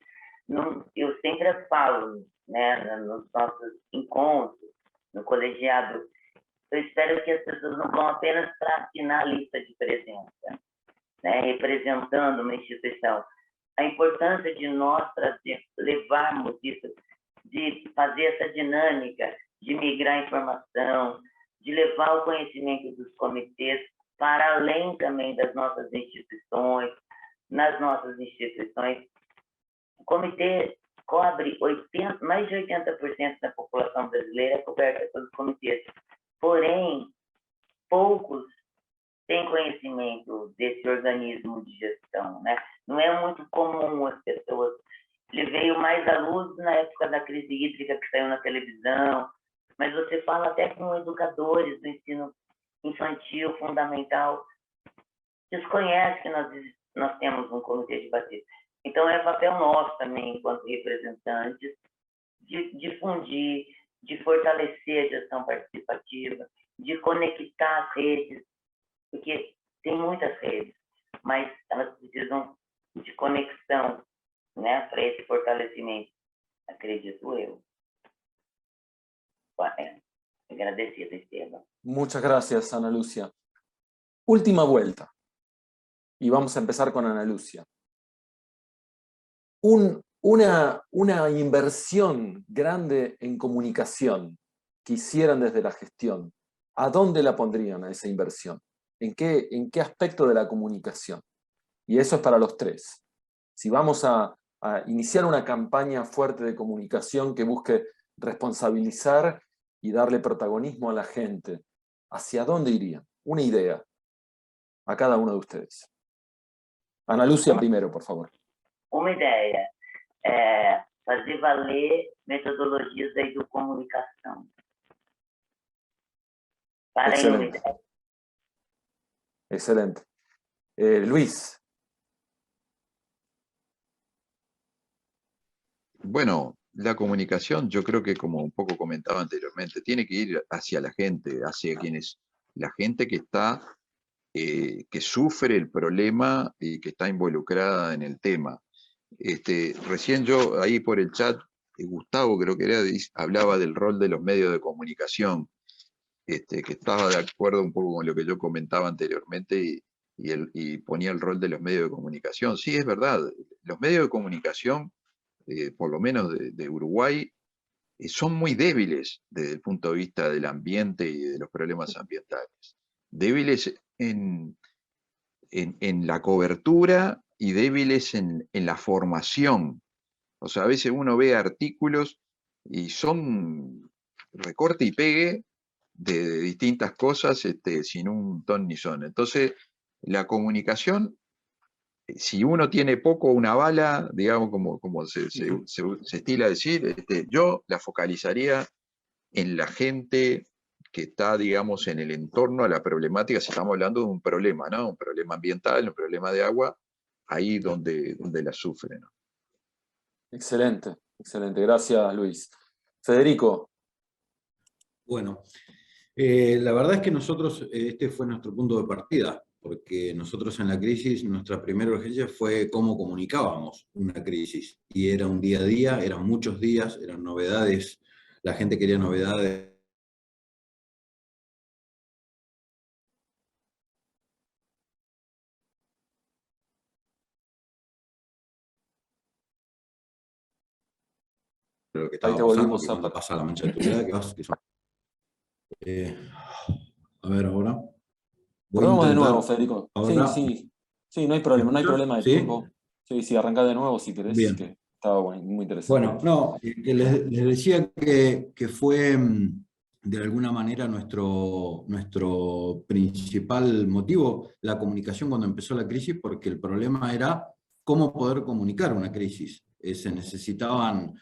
Eu sempre falo, né, nos nossos encontros, no colegiado, eu espero que as pessoas não vão apenas para assinar a lista de presença, né, representando uma instituição. A importância de nós levarmos isso, de fazer essa dinâmica, de migrar informação, de levar o conhecimento dos comitês para além também das nossas instituições, nas nossas instituições. O comitê cobre mais de 80% da população brasileira coberta pelos comitês. Porém, poucos têm conhecimento desse organismo de gestão, né? Não é muito comum as pessoas. Ele veio mais à luz na época da crise hídrica que saiu na televisão, mas você fala até com educadores do ensino infantil, fundamental, desconhece que nós nós temos um comitê de batismo. Então, é papel nosso também, enquanto representantes, de difundir, de fortalecer a gestão participativa, de conectar as redes, porque tem muitas redes, mas elas precisam de conexão, né, para esse fortalecimento, acredito eu. Agradecida, Esteban. Muchas gracias, Ana Lucia. Última vuelta. Y vamos a empezar con Ana Lucia. Una inversión grande en comunicación que hicieran desde la gestión, ¿a dónde la pondrían a esa inversión? ¿En qué aspecto de la comunicación? Y eso es para los tres. Si vamos a iniciar una campaña fuerte de comunicación que busque responsabilizar y darle protagonismo a la gente, ¿hacia dónde irían? Una idea a cada uno de ustedes. Ana Lucia primero, por favor. Uma ideia, fazer valer metodologias da educomunicação. Para aí uma ideia. Excelente. Luis. Bueno, la comunicación, yo creo que como un poco comentaba anteriormente, tiene que ir hacia la gente, hacia quienes, la gente que está, que sufre el problema y que está involucrada en el tema. Recién yo, ahí por el chat, Gustavo creo que era, hablaba del rol de los medios de comunicación, que estaba de acuerdo un poco con lo que yo comentaba anteriormente y ponía el rol de los medios de comunicación. Sí, es verdad, los medios de comunicación, por lo menos de Uruguay, son muy débiles desde el punto de vista del ambiente y de los problemas ambientales. Débiles en la cobertura y débiles en la formación. O sea, a veces uno ve artículos y son recorte y pegue de distintas cosas sin un ton ni son. Entonces, la comunicación, si uno tiene poco una bala, digamos, como se estila decir, yo la focalizaría en la gente que está, digamos, en el entorno a la problemática, si estamos hablando de un problema, ¿no? Un problema ambiental, un problema de agua, ahí donde la sufren, ¿no? Excelente, excelente. Gracias, Luis. Federico. Bueno, la verdad es que nosotros, este fue nuestro punto de partida, porque nosotros en la crisis, nuestra primera urgencia fue cómo comunicábamos una crisis. Y era un día a día, eran muchos días, eran novedades, la gente quería novedades. Lo que estaba pasando, que cuando pasa la mancha de tubería, que son... a ver, ahora. Probamos de nuevo, Federico. Ahora, sí, no hay problema, no hay problema de tiempo. Sí, arrancá de nuevo si querés, bien. que estaba muy interesante. Bueno, no, que les decía que fue de alguna manera nuestro principal motivo, la comunicación cuando empezó la crisis, porque el problema era cómo poder comunicar una crisis. Se necesitaban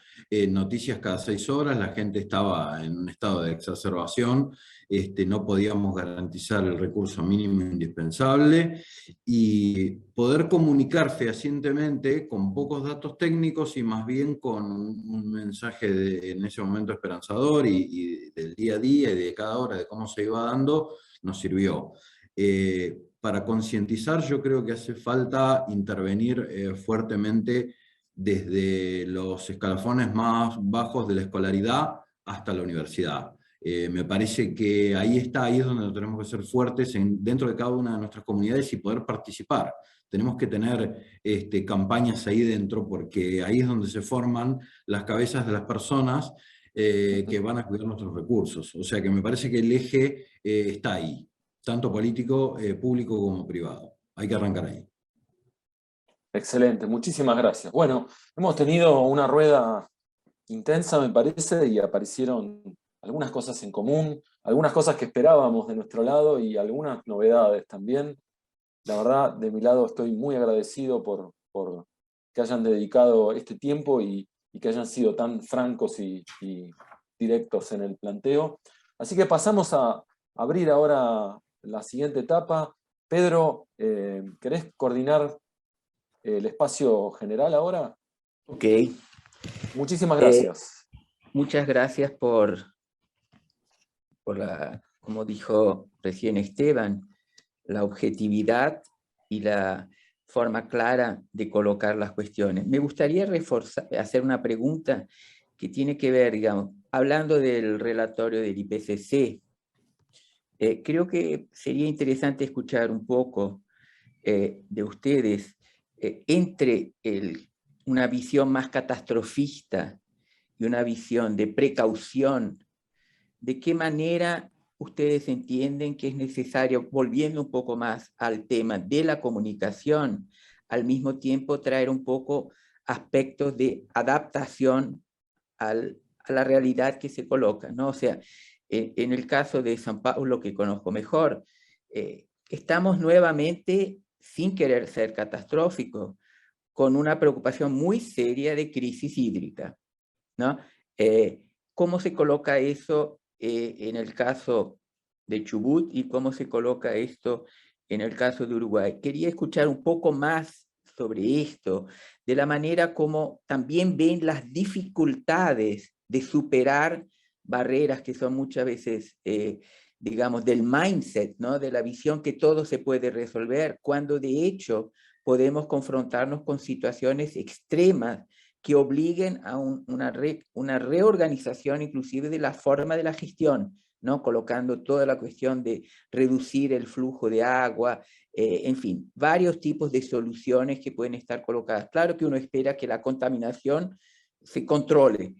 noticias cada 6 horas, la gente estaba en un estado de exacerbación, no podíamos garantizar el recurso mínimo indispensable, y poder comunicar fehacientemente con pocos datos técnicos y más bien con un mensaje en ese momento esperanzador y del día a día y de cada hora de cómo se iba dando, nos sirvió. Para concientizar yo creo que hace falta intervenir fuertemente desde los escalafones más bajos de la escolaridad hasta la universidad. Me parece que ahí es donde tenemos que ser fuertes dentro de cada una de nuestras comunidades y poder participar. Tenemos que tener campañas ahí dentro, porque ahí es donde se forman las cabezas de las personas que van a cuidar nuestros recursos. O sea que me parece que el eje está ahí, tanto político, público como privado. Hay que arrancar ahí. Excelente, muchísimas gracias. Bueno, hemos tenido una rueda intensa, me parece, y aparecieron algunas cosas en común, algunas cosas que esperábamos de nuestro lado y algunas novedades también. La verdad, de mi lado estoy muy agradecido por que hayan dedicado este tiempo y que hayan sido tan francos y directos en el planteo. Así que pasamos a abrir ahora la siguiente etapa. Pedro, ¿querés coordinar el espacio general ahora. Ok. Muchísimas gracias. Muchas gracias por la, como dijo recién Esteban, la objetividad y la forma clara de colocar las cuestiones. Me gustaría hacer una pregunta que tiene que ver, digamos, hablando del relatorio del IPCC, creo que sería interesante escuchar un poco de ustedes entre una visión más catastrofista y una visión de precaución. ¿De qué manera ustedes entienden que es necesario, volviendo un poco más al tema de la comunicación, al mismo tiempo traer un poco aspectos de adaptación a la realidad que se coloca, ¿no? O sea, en el caso de São Paulo, que conozco mejor, estamos nuevamente, sin querer ser catastróficos, con una preocupación muy seria de crisis hídrica, ¿no? ¿Cómo se coloca eso en el caso de Chubut y cómo se coloca esto en el caso de Uruguay? Quería escuchar un poco más sobre esto, de la manera como también ven las dificultades de superar barreras que son muchas veces, digamos, del mindset, ¿no? De la visión que todo se puede resolver, cuando de hecho podemos confrontarnos con situaciones extremas que obliguen a una reorganización inclusive de la forma de la gestión, ¿no? Colocando toda la cuestión de reducir el flujo de agua, en fin, varios tipos de soluciones que pueden estar colocadas. Claro que uno espera que la contaminación se controle.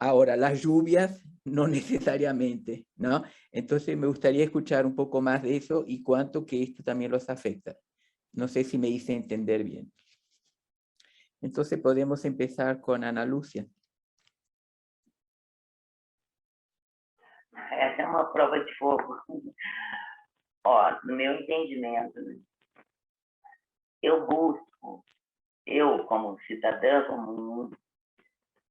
Ahora, las lluvias no necesariamente, ¿no? Entonces me gustaría escuchar un poco más de eso y cuánto que esto también los afecta. No sé si me hice entender bien. Entonces podemos empezar con Ana Lúcia. Essa é uma prova de fogo. Ó, no meu entendimento, né? Eu como cidadã comum,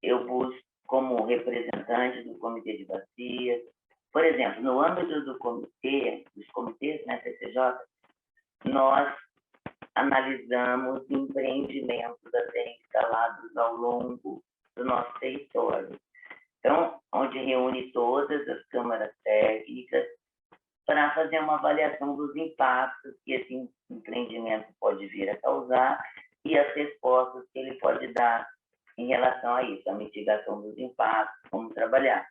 eu busco como representante do Comitê de Bacias. Por exemplo, no âmbito dos comitês, né, CCJ, nós analisamos empreendimentos até instalados ao longo do nosso território. Então, onde reúne todas as câmaras técnicas para fazer uma avaliação dos impactos que esse empreendimento pode vir a causar e as respostas que ele pode dar em relação a isso, a mitigação dos impactos, como trabalhar.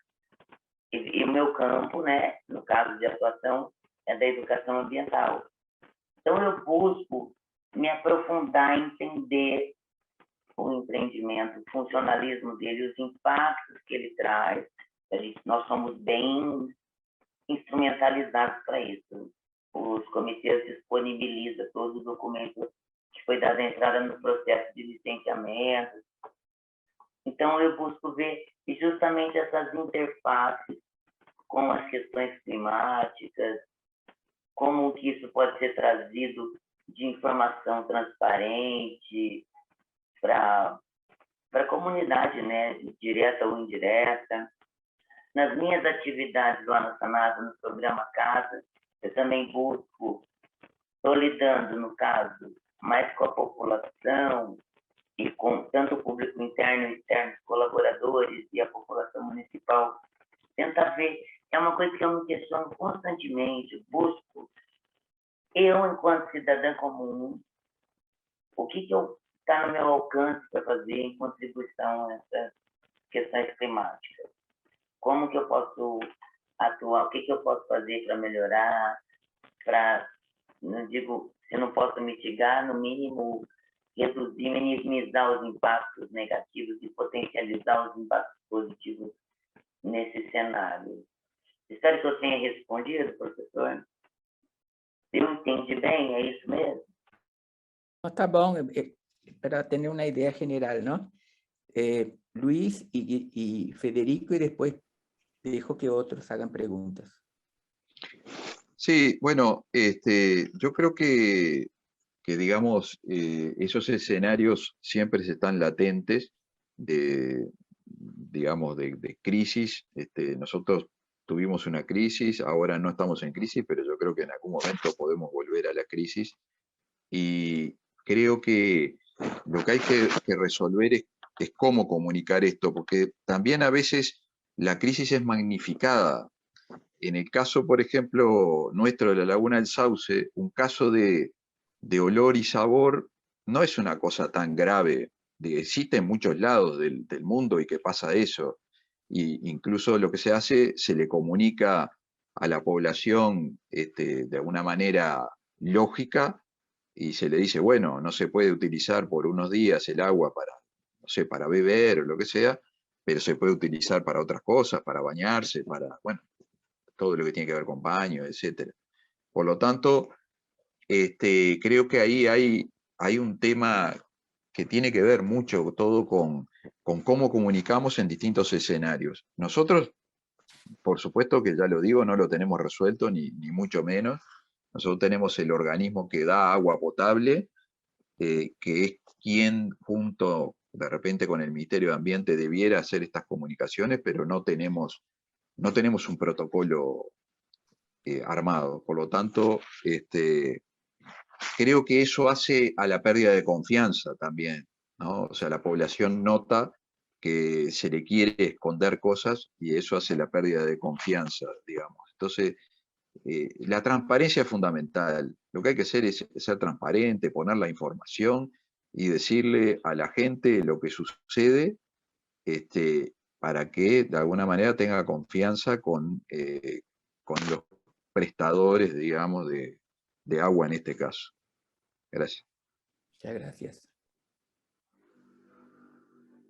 E o meu campo, né, no caso de atuação, é da educação ambiental. Então, eu busco me aprofundar, entender o empreendimento, o funcionalismo dele, os impactos que ele traz. Nós somos bem instrumentalizados para isso. Os comitês disponibilizam todo o documento que foi dado a entrada no processo de licenciamento. Então, eu busco ver justamente essas interfaces com as questões climáticas, como que isso pode ser trazido de informação transparente para a comunidade, né, direta ou indireta. Nas minhas atividades lá na Sanasa, no programa Casa, eu também busco, estou lidando, no caso, mais com a população e com tanto o público interno e externo, colaboradores e a população municipal, tentar ver, é uma coisa que eu me questiono constantemente, busco, eu, enquanto cidadã comum, o que está no meu alcance para fazer em contribuição a essas questões climáticas? Como que eu posso atuar? O que eu posso fazer para melhorar? Para, não digo, se não posso mitigar, no mínimo, reduzir, minimizar os impactos negativos e potencializar os impactos positivos nesse cenário. Espero que eu tenha respondido, professor. Eu entendi bem, é isso mesmo? Está bom, para ter uma ideia general, ¿no? Luis y Federico, y después dejo que otros hagan preguntas. Sí, bueno, yo creo que digamos, esos escenarios siempre están latentes digamos, de crisis. Nosotros tuvimos una crisis, ahora no estamos en crisis, pero yo creo que en algún momento podemos volver a la crisis. Y creo que Lo que hay que resolver es cómo comunicar esto, porque también a veces la crisis es magnificada. En el caso, por ejemplo, nuestro de la Laguna del Sauce, un caso de olor y sabor no es una cosa tan grave. Existe en muchos lados del mundo y que pasa eso. Y incluso lo que se hace, se le comunica a la población de alguna manera lógica y se le dice, bueno, no se puede utilizar por unos días el agua para, no sé, para beber o lo que sea, pero se puede utilizar para otras cosas, para bañarse, para, bueno, todo lo que tiene que ver con baño, etc. Por lo tanto, creo que ahí hay un tema que tiene que ver mucho todo con cómo comunicamos en distintos escenarios. Nosotros, por supuesto que ya lo digo, no lo tenemos resuelto, ni mucho menos. Nosotros tenemos el organismo que da agua potable, que es quien junto de repente con el Ministerio de Ambiente debiera hacer estas comunicaciones, pero no tenemos un protocolo armado. Por lo tanto, creo que eso hace a la pérdida de confianza también, ¿no? O sea, la población nota que se le quiere esconder cosas y eso hace la pérdida de confianza, digamos. Entonces, la transparencia es fundamental. Lo que hay que hacer es ser transparente, poner la información y decirle a la gente lo que sucede, para que de alguna manera tenga confianza con los prestadores, digamos, de agua en este caso. Gracias. Muchas gracias.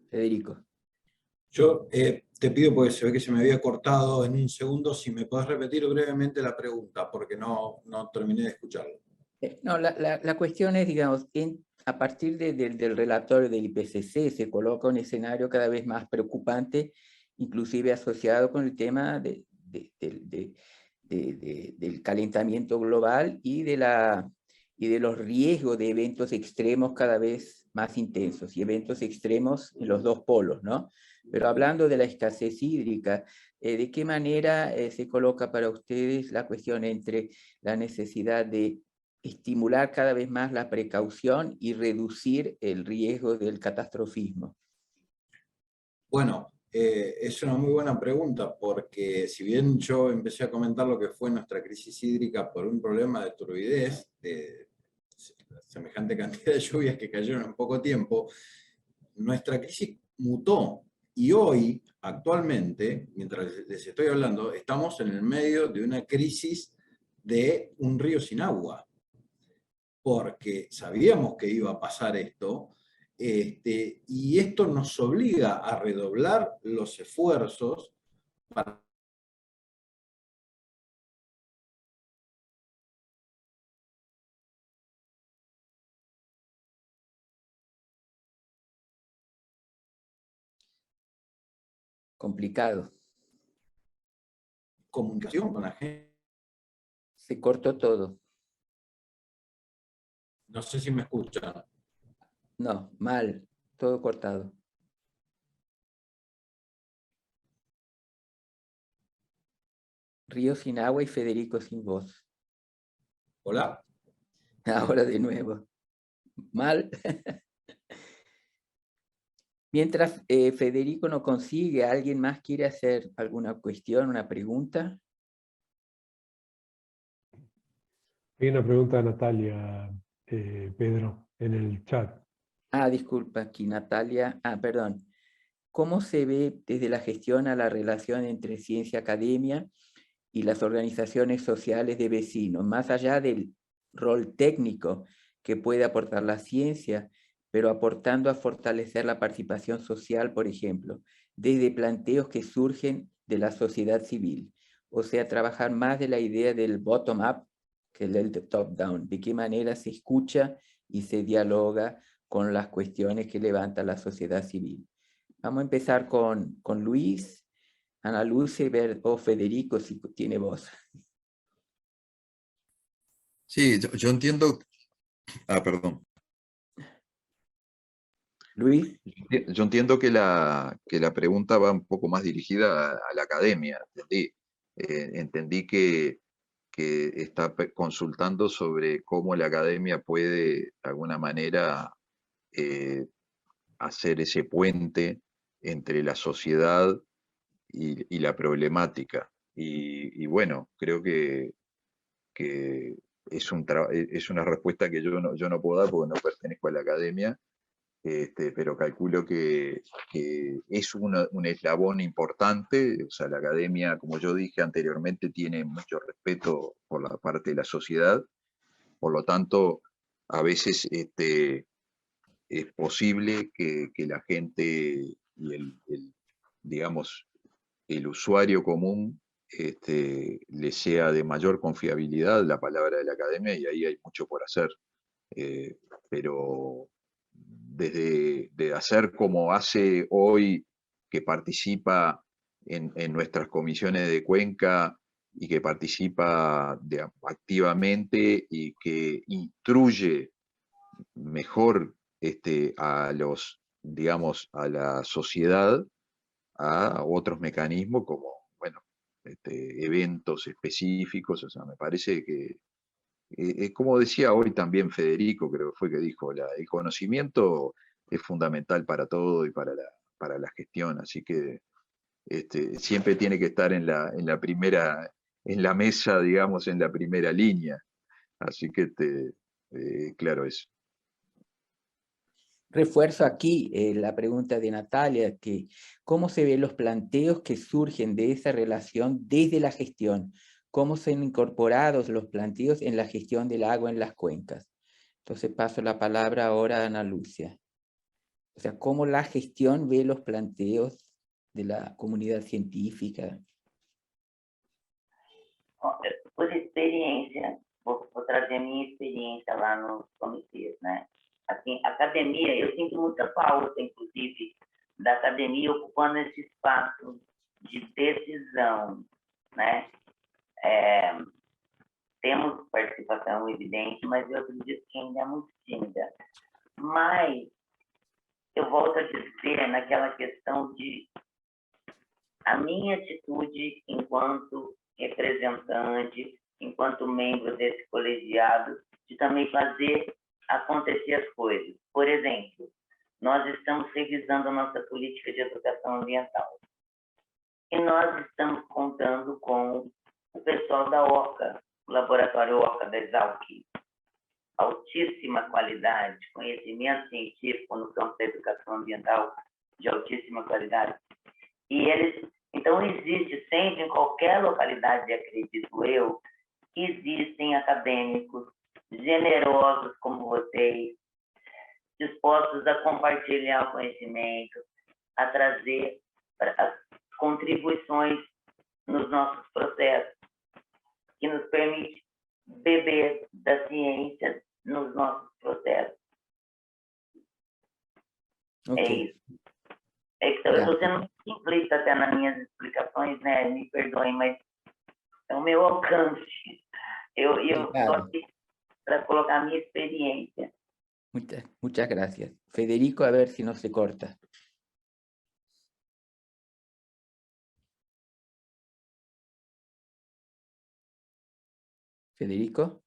Federico. Yo te pido, porque se ve que se me había cortado en un segundo, si me podés repetir brevemente la pregunta, porque no terminé de escucharlo. No, la cuestión es, digamos, a partir del relatorio del IPCC se coloca un escenario cada vez más preocupante, inclusive asociado con el tema del calentamiento global y de los riesgos de eventos extremos cada vez más intensos, y eventos extremos en los dos polos, ¿no? Pero hablando de la escasez hídrica, ¿de qué manera se coloca para ustedes la cuestión entre la necesidad de estimular cada vez más la precaución y reducir el riesgo del catastrofismo? Bueno, es una muy buena pregunta, porque si bien yo empecé a comentar lo que fue nuestra crisis hídrica por un problema de turbidez, de semejante cantidad de lluvias que cayeron en poco tiempo, nuestra crisis mutó. Y hoy, actualmente, mientras les estoy hablando, estamos en el medio de una crisis de un río sin agua. Porque sabíamos que iba a pasar esto, y esto nos obliga a redoblar los esfuerzos para Complicado. comunicación con la gente. Se cortó todo. No sé si me escuchan. No, mal, todo cortado. Río sin agua y Federico sin voz. ¿Hola? Ahora de nuevo. Mal. Mientras Federico no consigue, ¿alguien más quiere hacer alguna cuestión, una pregunta? Hay una pregunta de Natalia, Pedro, en el chat. Ah, disculpa, aquí Natalia. Ah, perdón. ¿Cómo se ve desde la gestión a la relación entre ciencia academia y las organizaciones sociales de vecinos, más allá del rol técnico que puede aportar la ciencia, pero aportando a fortalecer la participación social, por ejemplo, desde planteos que surgen de la sociedad civil? O sea, trabajar más de la idea del bottom-up que del top-down. ¿De qué manera se escucha y se dialoga con las cuestiones que levanta la sociedad civil? Vamos a empezar con Luis, Ana Luce o Federico, si tiene voz. Sí, yo entiendo. Perdón. Luis. Yo entiendo que la pregunta va un poco más dirigida a la academia, entendí. Entendí que está consultando sobre cómo la academia puede, de alguna manera, hacer ese puente entre la sociedad y la problemática. Y bueno, creo que es una respuesta que yo no puedo dar porque no pertenezco a la academia, pero calculo que es un eslabón importante. O sea, la academia, como yo dije anteriormente, tiene mucho respeto por la parte de la sociedad, por lo tanto, a veces es posible que la gente y digamos, el usuario común le sea de mayor confiabilidad la palabra de la academia, y ahí hay mucho por hacer. Pero desde de hacer como hace hoy, que participa en nuestras comisiones de Cuenca y que participa activamente y que instruye mejor digamos, a la sociedad, a otros mecanismos como, bueno, eventos específicos. O sea, me parece que, como decía hoy también Federico, creo que fue que dijo, el conocimiento es fundamental para todo y para la gestión, así que siempre tiene que estar en la primera, en la mesa, digamos, en la primera línea. Así que, claro, eso. Refuerzo aquí la pregunta de Natalia, que cómo se ven los planteos que surgen de esa relación desde la gestión, cómo se han incorporado los planteos en la gestión del agua en las cuencas. Entonces paso la palabra ahora a Ana Lucia. O sea, cómo la gestión ve los planteos de la comunidad científica. Por experiência, vou trazer a minha experiência lá nos comitês, né? Assim, a academia, eu sinto muita falta, inclusive, da academia ocupando esse espaço de decisão, né? Temos participação evidente, mas eu acredito que ainda é muito tímida. Mas eu volto a dizer naquela questão de a minha atitude enquanto representante, enquanto membro desse colegiado, de também fazer acontecer as coisas. Por exemplo, nós estamos revisando a nossa política de educação ambiental. E nós estamos contando com o pessoal da OCA, o Laboratório OCA da Exalc. Altíssima qualidade, conhecimento científico no campo da educação ambiental de altíssima qualidade. E eles, então, existe sempre, em qualquer localidade, acredito eu, existem acadêmicos generosos como vocês, dispostos a compartilhar o conhecimento, a trazer as contribuições nos nossos processos, que nos permite beber da ciência nos nossos processos. Okay. É isso. É que eu estou sendo simplista até nas minhas explicações, né? Me perdoem, mas é o meu alcance. Eu estou aqui para colocar a minha experiência. Muchas gracias. Federico, a ver si no se corta. Federico.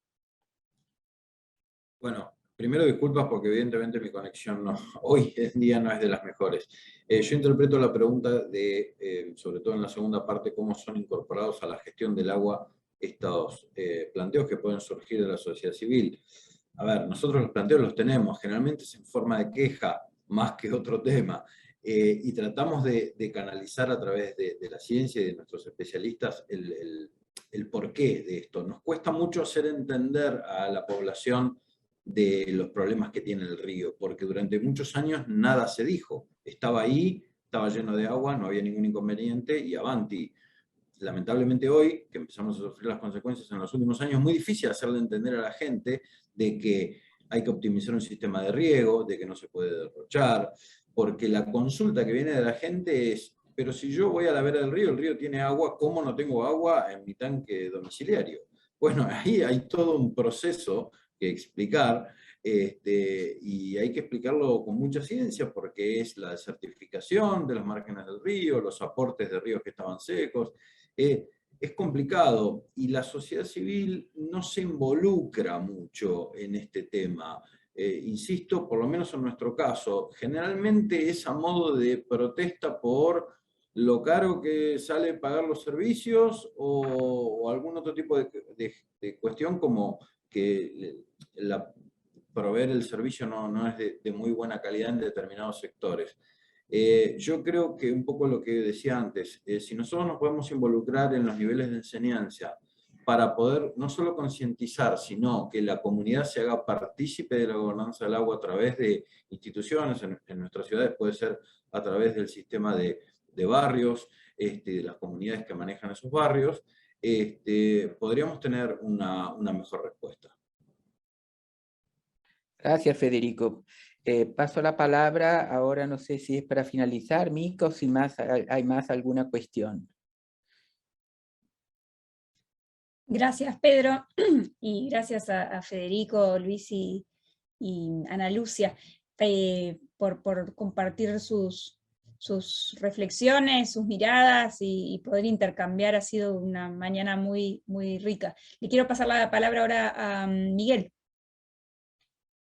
Bueno, primero disculpas porque evidentemente mi conexión hoy en día no es de las mejores. Yo interpreto la pregunta de, sobre todo en la segunda parte, cómo son incorporados a la gestión del agua estos planteos que pueden surgir de la sociedad civil. A ver, nosotros los planteos los tenemos, generalmente es en forma de queja, más que otro tema, y tratamos de canalizar a través de la ciencia y de nuestros especialistas el porqué de esto. Nos cuesta mucho hacer entender a la población de los problemas que tiene el río, porque durante muchos años nada se dijo. Estaba ahí, estaba lleno de agua, no había ningún inconveniente, y avanti. Lamentablemente hoy, que empezamos a sufrir las consecuencias en los últimos años, es muy difícil hacerle entender a la gente de que hay que optimizar un sistema de riego, de que no se puede derrochar, porque la consulta que viene de la gente es, pero si yo voy a la vera del río, el río tiene agua, ¿cómo no tengo agua en mi tanque domiciliario? Bueno, ahí hay todo un proceso que explicar, y hay que explicarlo con mucha ciencia, porque es la desertificación de los márgenes del río, los aportes de ríos que estaban secos. Es complicado, y la sociedad civil no se involucra mucho en este tema. insisto, por lo menos en nuestro caso, generalmente es a modo de protesta por lo caro que sale pagar los servicios o algún otro tipo de cuestión como que proveer el servicio no es de muy buena calidad en determinados sectores. Yo creo que un poco lo que decía antes, si nosotros nos podemos involucrar en los niveles de enseñanza para poder no solo concientizar, sino que la comunidad se haga partícipe de la gobernanza del agua a través de instituciones, en nuestras ciudades puede ser a través del sistema de barrios, de las comunidades que manejan esos barrios, podríamos tener una mejor respuesta. Gracias, Federico. Paso la palabra, ahora no sé si es para finalizar, Mica, o si hay más alguna cuestión. Gracias, Pedro, y gracias a Federico, Luis y Ana Lucia por compartir sus reflexiones, sus miradas y poder intercambiar. Ha sido una mañana muy, muy rica. Le quiero pasar la palabra ahora a Miguel.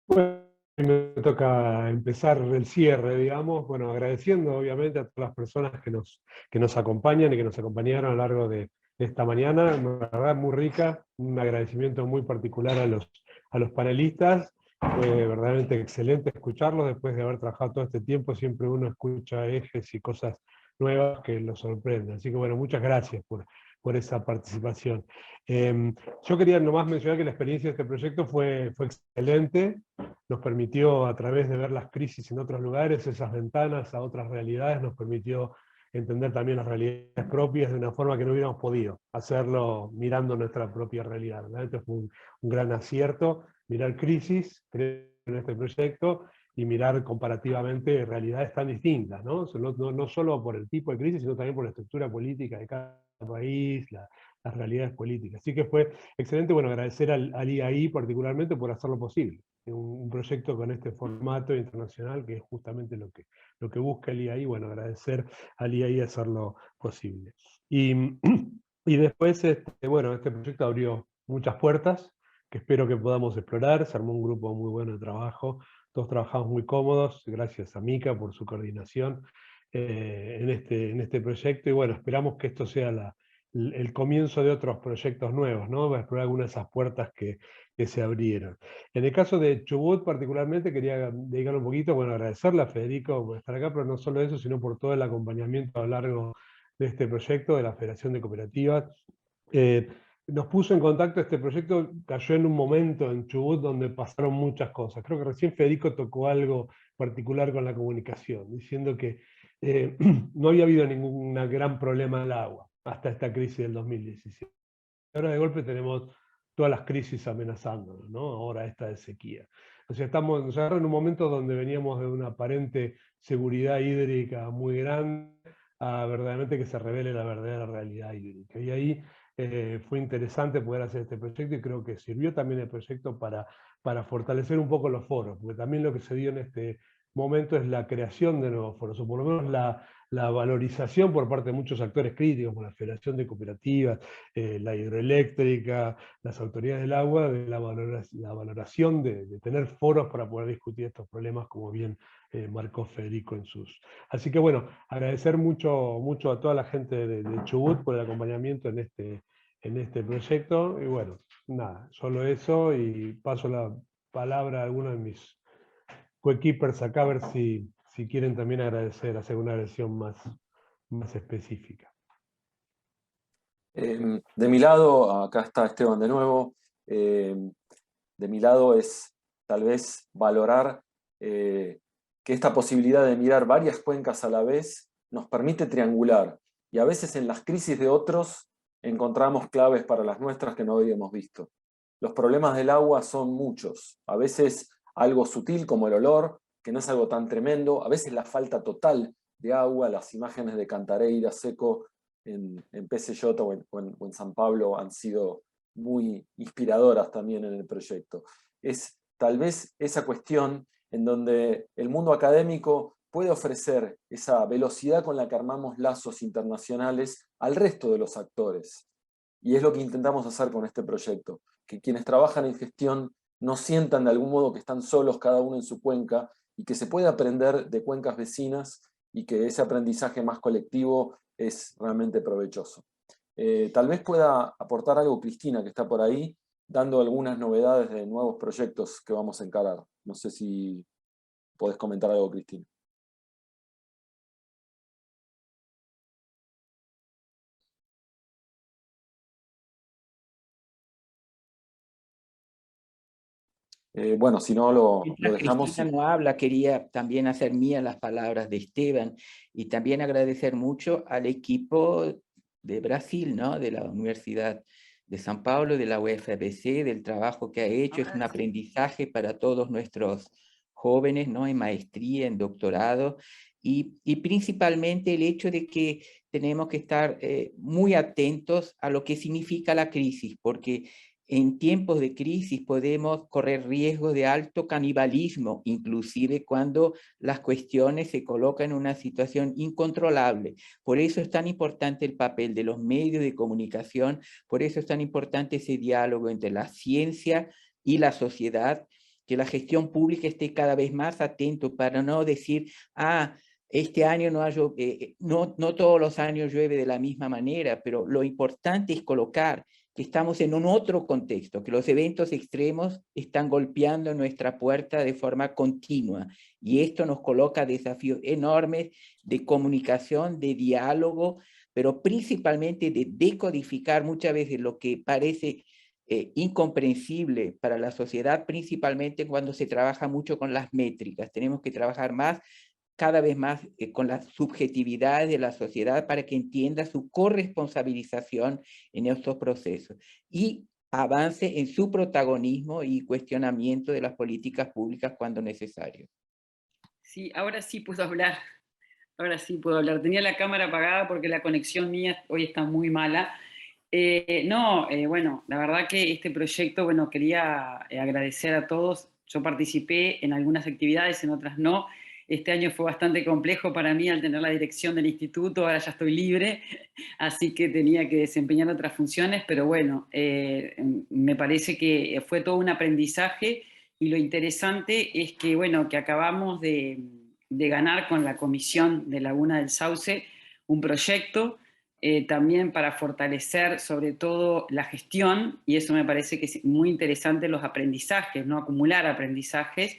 Bueno, me toca empezar el cierre, digamos, bueno, agradeciendo obviamente a todas las personas que nos acompañan y que nos acompañaron a lo largo de esta mañana, la verdad muy rica, un agradecimiento muy particular a los panelistas, fue verdaderamente excelente escucharlos después de haber trabajado todo este tiempo, siempre uno escucha ejes y cosas nuevas que lo sorprenden, así que bueno, muchas gracias por esa participación. Yo quería nomás mencionar que la experiencia de este proyecto fue excelente, nos permitió a través de ver las crisis en otros lugares, esas ventanas a otras realidades, nos permitió entender también las realidades propias de una forma que no hubiéramos podido hacerlo mirando nuestra propia realidad. Realmente fue un gran acierto mirar crisis en este proyecto y mirar comparativamente realidades tan distintas, ¿no? No solo por el tipo de crisis, sino también por la estructura política de cada país, las realidades políticas. Así que fue excelente, bueno, agradecer al IAI particularmente por hacerlo posible. Un proyecto con este formato internacional, que es justamente lo que busca el IAI, bueno, agradecer al IAI hacerlo posible. Y después, bueno, este proyecto abrió muchas puertas, que espero que podamos explorar, se armó un grupo muy bueno de trabajo, todos trabajamos muy cómodos, gracias a Mica por su coordinación en este proyecto, y bueno, esperamos que esto sea el comienzo de otros proyectos nuevos, ¿no? Para explorar algunas de esas puertas que se abrieron. En el caso de Chubut particularmente, quería dedicar un poquito, bueno, agradecerle a Federico por estar acá, pero no solo eso, sino por todo el acompañamiento a lo largo de este proyecto de la Federación de Cooperativas. Nos puso en contacto este proyecto, cayó en un momento en Chubut donde pasaron muchas cosas. Creo que recién Federico tocó algo particular con la comunicación, diciendo que no había habido ningún gran problema del agua hasta esta crisis del 2017. Ahora de golpe tenemos todas las crisis amenazándonos, ¿no? Ahora esta de sequía. O sea, nos agarra en un momento donde veníamos de una aparente seguridad hídrica muy grande a verdaderamente que se revele la verdadera realidad hídrica. Y ahí fue interesante poder hacer este proyecto, y creo que sirvió también el proyecto para fortalecer un poco los foros, porque también lo que se dio en este momento es la creación de nuevos foros, o por lo menos la valorización por parte de muchos actores críticos, como la Federación de Cooperativas, la hidroeléctrica, las autoridades del agua, de la valoración de tener foros para poder discutir estos problemas, como bien marcó Federico en sus... Así que bueno, agradecer mucho a toda la gente de Chubut por el acompañamiento en este proyecto, y bueno, nada, solo eso, y paso la palabra a alguno de mis coequippers acá, a ver si quieren también hacer una versión más específica. De mi lado, acá está Esteban de nuevo, de mi lado es tal vez valorar que esta posibilidad de mirar varias cuencas a la vez nos permite triangular, y a veces en las crisis de otros encontramos claves para las nuestras que no habíamos visto. Los problemas del agua son muchos, a veces algo sutil como el olor, que no es algo tan tremendo, a veces la falta total de agua, las imágenes de Cantareira seco en PCJ o en San Pablo han sido muy inspiradoras también en el proyecto. Es tal vez esa cuestión en donde el mundo académico puede ofrecer esa velocidad con la que armamos lazos internacionales al resto de los actores. Y es lo que intentamos hacer con este proyecto, que quienes trabajan en gestión no sientan de algún modo que están solos cada uno en su cuenca, y que se puede aprender de cuencas vecinas, y que ese aprendizaje más colectivo es realmente provechoso. Tal vez pueda aportar algo Cristina, que está por ahí, dando algunas novedades de nuevos proyectos que vamos a encarar. No sé si podés comentar algo, Cristina. Bueno, si no lo dejamos. Cristina no habla, quería también hacer mías las palabras de Esteban y también agradecer mucho al equipo de Brasil, ¿no? De la Universidad de San Paulo, de la UFABC, del trabajo que ha hecho. Es un aprendizaje para todos nuestros jóvenes, ¿no? En maestría, en doctorado, y principalmente el hecho de que tenemos que estar muy atentos a lo que significa la crisis, porque en tiempos de crisis podemos correr riesgo de alto canibalismo, inclusive cuando las cuestiones se colocan en una situación incontrolable. Por eso es tan importante el papel de los medios de comunicación, por eso es tan importante ese diálogo entre la ciencia y la sociedad, que la gestión pública esté cada vez más atento para no decir, este año no todos los años llueve de la misma manera, pero lo importante es colocar que estamos en un otro contexto, que los eventos extremos están golpeando nuestra puerta de forma continua, y esto nos coloca desafíos enormes de comunicación, de diálogo, pero principalmente de decodificar muchas veces lo que parece incomprensible para la sociedad, principalmente cuando se trabaja mucho con las métricas. Tenemos que trabajar cada vez más con la subjetividad de la sociedad para que entienda su corresponsabilización en estos procesos y avance en su protagonismo y cuestionamiento de las políticas públicas cuando necesario. Sí, ahora sí puedo hablar. Ahora sí puedo hablar. Tenía la cámara apagada porque la conexión mía hoy está muy mala. Bueno, la verdad que este proyecto, bueno, quería agradecer a todos. Yo participé en algunas actividades, en otras no. Este año fue bastante complejo para mí al tener la dirección del instituto, ahora ya estoy libre, así que tenía que desempeñar otras funciones, pero bueno, me parece que fue todo un aprendizaje, y lo interesante es que, bueno, que acabamos de ganar con la Comisión de Laguna del Sauce un proyecto también para fortalecer sobre todo la gestión, y eso me parece que es muy interesante, los aprendizajes, no acumular aprendizajes,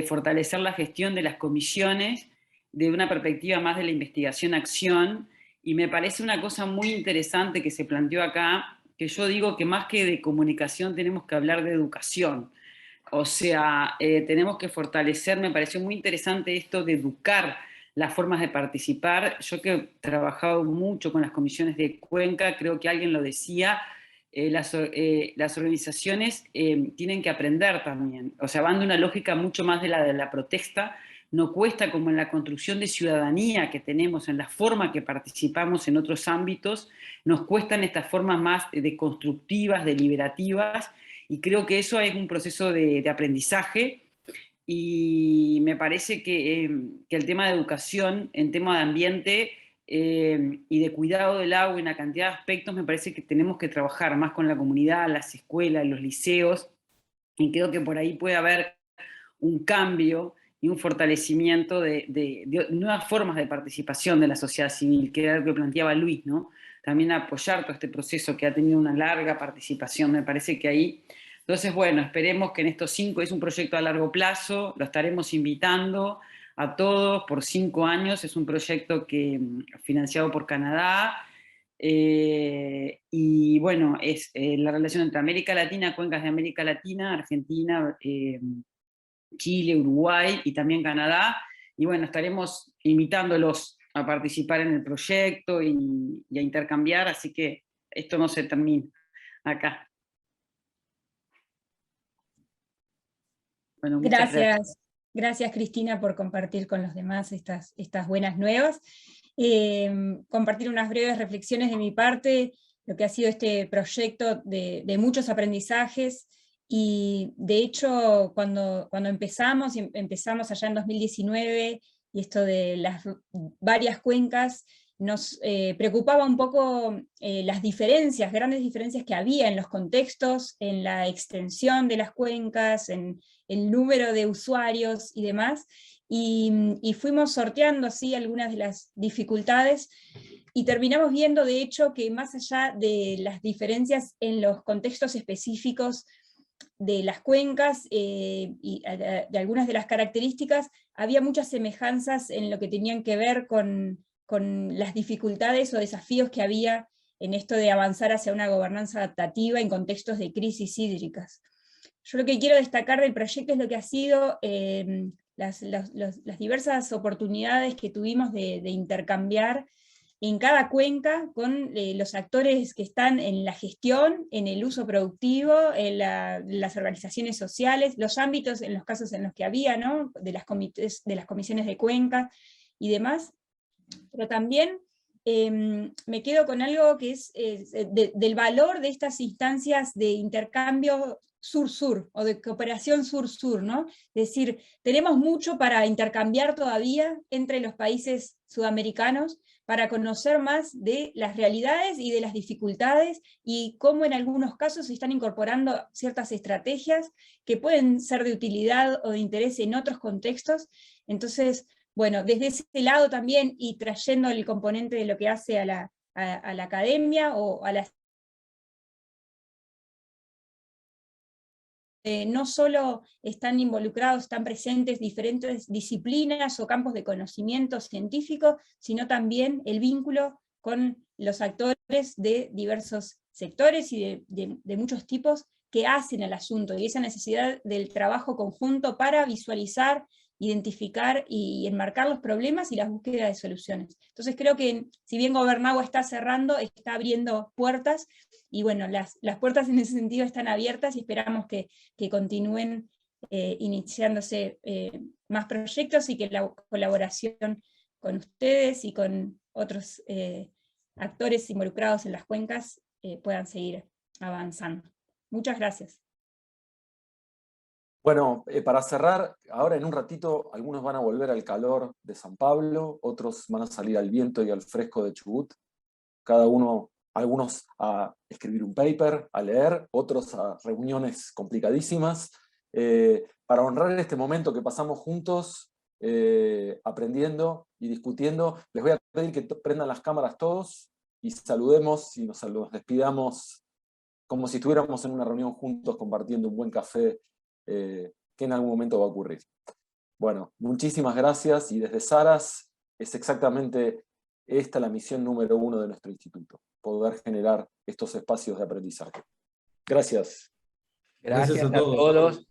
fortalecer la gestión de las comisiones de una perspectiva más de la investigación-acción, y me parece una cosa muy interesante que se planteó acá, que yo digo que más que de comunicación tenemos que hablar de educación. O sea, tenemos que fortalecer, me pareció muy interesante esto de educar las formas de participar. Yo que he trabajado mucho con las comisiones de Cuenca, creo que alguien lo decía, las organizaciones tienen que aprender también. O sea, van de una lógica mucho más de la protesta. No cuesta como en la construcción de ciudadanía que tenemos, en la forma que participamos en otros ámbitos, nos cuestan estas formas más de constructivas, deliberativas, y creo que eso es un proceso de aprendizaje, y me parece que el tema de educación, en tema de ambiente y de cuidado del agua, en una cantidad de aspectos, me parece que tenemos que trabajar más con la comunidad, las escuelas, los liceos, y creo que por ahí puede haber un cambio y un fortalecimiento de nuevas formas de participación de la sociedad civil, que era lo que planteaba Luis, ¿no? También apoyar todo este proceso que ha tenido una larga participación, me parece que ahí. Entonces, bueno, esperemos que en estos 5, es un proyecto a largo plazo, lo estaremos invitando a todos por 5 años, es un proyecto que financiado por Canadá, y bueno, es la relación entre América Latina, cuencas de América Latina, Argentina, Chile, Uruguay y también Canadá, y bueno, estaremos invitándolos a participar en el proyecto y a intercambiar, así que esto no se termina acá. Bueno, muchas gracias. Gracias Cristina por compartir con los demás estas buenas nuevas. Compartir unas breves reflexiones de mi parte, lo que ha sido este proyecto de muchos aprendizajes, y de hecho cuando empezamos allá en 2019, y esto de las varias cuencas, nos preocupaba un poco las diferencias, grandes diferencias que había en los contextos, en la extensión de las cuencas, en el número de usuarios y demás, y fuimos sorteando así algunas de las dificultades, y terminamos viendo de hecho que más allá de las diferencias en los contextos específicos de las cuencas y de algunas de las características, había muchas semejanzas en lo que tenían que ver con las dificultades o desafíos que había en esto de avanzar hacia una gobernanza adaptativa en contextos de crisis hídricas. Yo lo que quiero destacar del proyecto es lo que ha sido las diversas oportunidades que tuvimos de intercambiar en cada cuenca con los actores que están en la gestión, en el uso productivo, en las organizaciones sociales, los ámbitos en los casos en los que había, ¿no? de las comisiones de cuenca y demás, pero también me quedo con algo que es del valor de estas instancias de intercambio sur-sur, o de cooperación sur-sur, ¿no? Es decir, tenemos mucho para intercambiar todavía entre los países sudamericanos, para conocer más de las realidades y de las dificultades, y cómo en algunos casos se están incorporando ciertas estrategias que pueden ser de utilidad o de interés en otros contextos. Entonces, bueno, desde ese lado también, y trayendo el componente de lo que hace a la academia, o a las no solo están involucrados, están presentes diferentes disciplinas o campos de conocimiento científico, sino también el vínculo con los actores de diversos sectores y de muchos tipos que hacen el asunto, y esa necesidad del trabajo conjunto para visualizar, identificar y enmarcar los problemas y la búsqueda de soluciones. Entonces creo que, si bien Gobernagua está cerrando, está abriendo puertas, y bueno, las puertas en ese sentido están abiertas, y esperamos que continúen iniciándose más proyectos, y que la colaboración con ustedes y con otros actores involucrados en las cuencas puedan seguir avanzando. Muchas gracias. Bueno, para cerrar, ahora en un ratito algunos van a volver al calor de San Pablo, otros van a salir al viento y al fresco de Chubut, algunos a escribir un paper, a leer, otros a reuniones complicadísimas, para honrar este momento que pasamos juntos, aprendiendo y discutiendo. Les voy a pedir que prendan las cámaras todos y saludemos y nos despidamos como si estuviéramos en una reunión juntos compartiendo un buen café, que en algún momento va a ocurrir. Bueno, muchísimas gracias, y desde Saras es exactamente esta la misión número 1 de nuestro instituto, poder generar estos espacios de aprendizaje. Gracias. Gracias a todos.